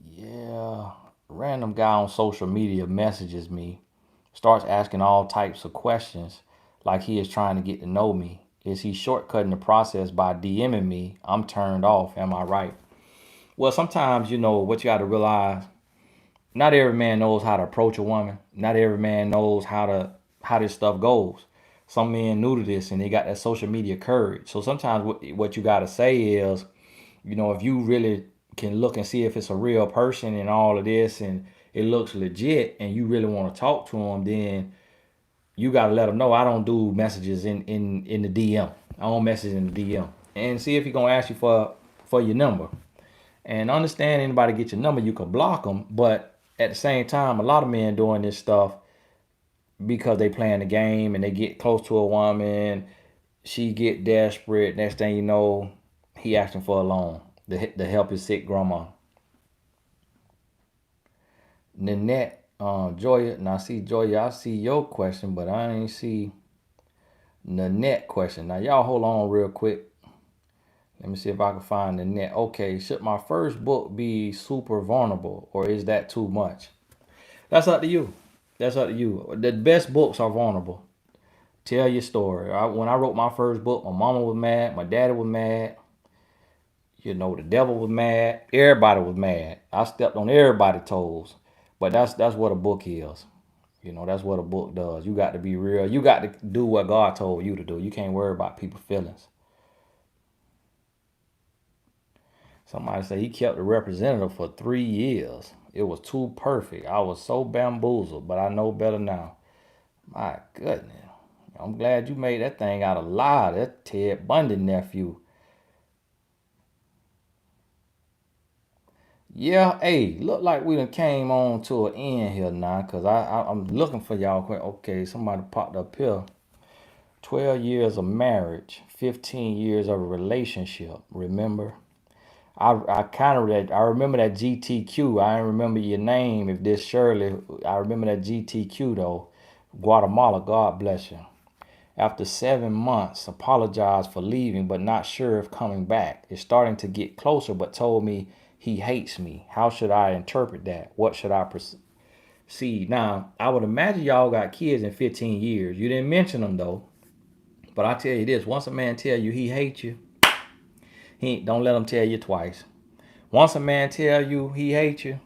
Yeah, random guy on social media messages me, starts asking all types of questions like he is trying to get to know me. Is he shortcutting the process by DMing me? I'm turned off. Am I right? Well, sometimes, what you got to realize, not every man knows how to approach a woman. Not every man knows how this stuff goes. Some men new to this and they got that social media courage. So sometimes what you got to say is, if you really can look and see if it's a real person and all of this and it looks legit and you really want to talk to them, then you got to let them know I don't do messages in the DM. I don't message in the DM. And see if he's going to ask you for your number. And understand, anybody get your number, you can block them. But at the same time, a lot of men doing this stuff because they playing the game and they get close to a woman. She get desperate. Next thing you know, He asking for a loan to help his sick grandma. Nanette, Joya. Now see Joya, I see your question, but I ain't see Nanette question. Now y'all hold on real quick. Let me see if I can find Nanette. Okay, should my first book be super vulnerable, or is that too much? That's up to you. That's up to you. The best books are vulnerable. Tell your story. When I wrote my first book, my mama was mad, my daddy was mad. You know, the devil was mad. Everybody was mad. I stepped on everybody's toes. But that's what a book is. You know, that's what a book does. You got to be real. You got to do what God told you to do. You can't worry about people's feelings. Somebody said he kept the representative for 3 years. It was too perfect. I was so bamboozled, but I know better now. My goodness. I'm glad you made that thing out of lie. That Ted Bundy nephew. Yeah, hey, look like we done came on to an end here now, because I'm looking for y'all. Okay, somebody popped up here. 12 years of marriage, 15 years of a relationship. Remember? I remember that GTQ. I didn't remember your name. If this Shirley, I remember that GTQ though. Guatemala, God bless you. After 7 months, apologized for leaving, but not sure if coming back. Is starting to get closer, but told me he hates me. How should I interpret that? What should I proceed? Now, I would imagine y'all got kids in 15 years. You didn't mention them though. But I tell you this, once a man tell you he hates you, don't let him tell you twice. Once a man tell you he hates you,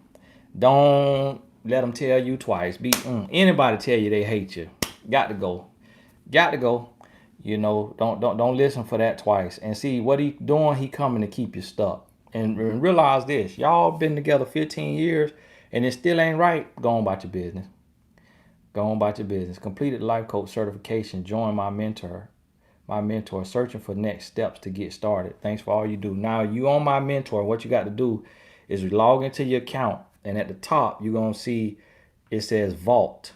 don't let him tell you twice. Anybody tell you they hate you, got to go. Got to go. You know, don't listen for that twice. And see what he doing, he coming to keep you stuck. And realize this, y'all been together 15 years and it still ain't right. Go on about your business. Go on about your business. Completed life coach certification. Join my mentor, searching for next steps to get started. Thanks for all you do. Now you on my mentor. What you got to do is log into your account, and at the top you're gonna see it says Vault,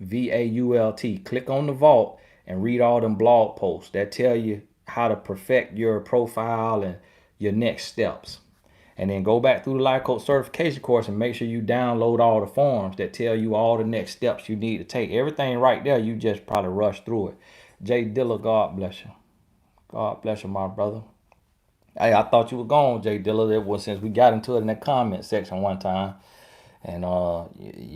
VAULT. Click on the Vault and read all them blog posts that tell you how to perfect your profile and your next steps. And then go back through the life coach certification course and make sure you download all the forms that tell you all the next steps you need to take. Everything right there, you just probably rush through it. Jay Dilla, God bless you. God bless you, my brother. Hey, I thought you were gone, Jay Dilla. It was since we got into it in the comment section one time. And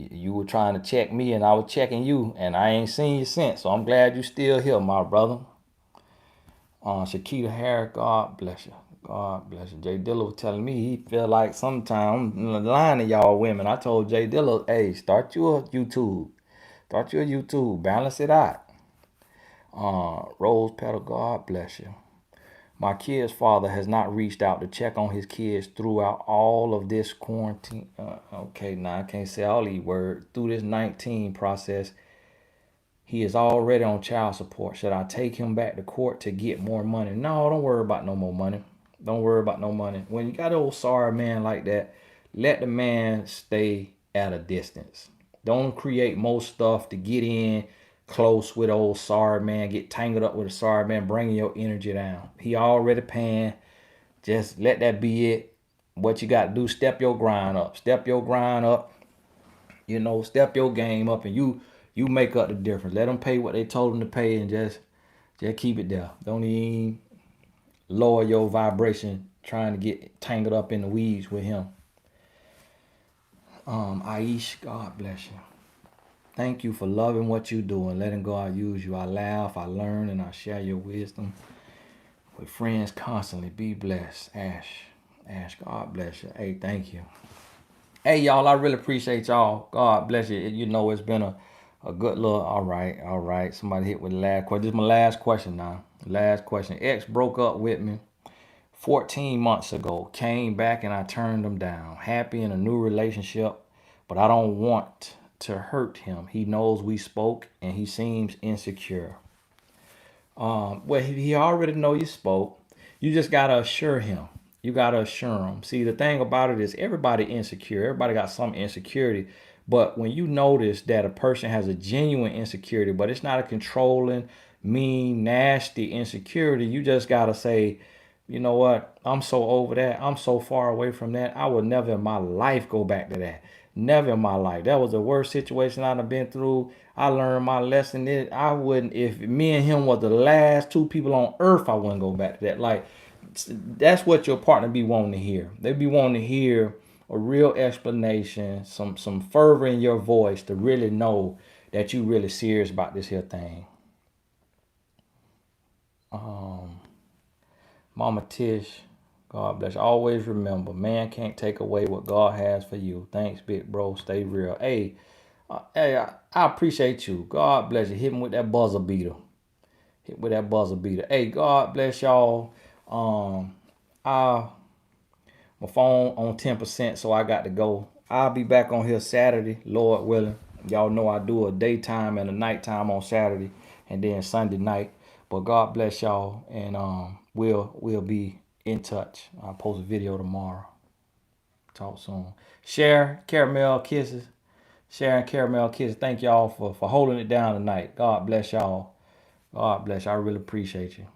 you were trying to check me and I was checking you. And I ain't seen you since. So I'm glad you still here, my brother. Shakita Harris, God bless you. God bless you. Jay Dilla was telling me he feel like sometimes I'm lying to y'all women. I told Jay Dilla, hey, start your YouTube. Start your YouTube. Balance it out. Rose Petal, God bless you. My kid's father has not reached out to check on his kids throughout all of this quarantine. Okay, now I can't say all these words. Through this 19 process, he is already on child support. Should I take him back to court to get more money? No, don't worry about no more money. Don't worry about no money. When you got an old sorry man like that, let the man stay at a distance. Don't create more stuff to get in close with old sorry man, get tangled up with a sorry man, bringing your energy down. He already paying. Just let that be it. What you got to do, step your grind up. Step your grind up. You know, step your game up, and you make up the difference. Let them pay what they told them to pay, and just keep it there. Don't even lower your vibration trying to get tangled up in the weeds with him. Aish, God bless you. Thank you for loving what you do and letting God use you. I laugh, I learn, and I share your wisdom with friends constantly. Be blessed. Ash, God bless you. Hey, thank you. Hey, y'all, I really appreciate y'all. God bless you. You know, it's been a good little, all right. Somebody hit with the last question. This is my last question now. Last question. Ex broke up with me 14 months ago. Came back and I turned him down. Happy in a new relationship, but I don't want to hurt him. He knows we spoke and he seems insecure. Well, he already know you spoke. You just gotta assure him. You gotta assure him. See, the thing about it is everybody insecure. Everybody got some insecurity. But when you notice that a person has a genuine insecurity, but it's not a controlling, mean, nasty insecurity, you just gotta say, You know what? I'm so over that. I'm so far away from that. I would never in my life go back to that. Never in my life. That was the worst situation I'd have been through. I learned my lesson. I wouldn't, if me and him were the last two people on earth, I wouldn't go back to that. Like, that's what your partner be wanting to hear. They be wanting to hear a real explanation, some fervor in your voice to really know that you really serious about this here thing. Um, Mama Tish, God bless you. Always remember, man can't take away what God has for you. Thanks, big bro. Stay real. Hey, I appreciate you. God bless you. Hit me with that buzzer beater. Hit with that buzzer beater. Hey, God bless y'all. Um, I my phone on 10%, so I got to go. I'll be back on here Saturday, Lord willing. Y'all know I do a daytime and a nighttime on Saturday, and then Sunday night. But God bless y'all, and we'll be in touch. I'll post a video tomorrow. Talk soon. Share caramel kisses. Sharing caramel kisses. Thank y'all for holding it down tonight. God bless y'all. God bless you. I really appreciate you.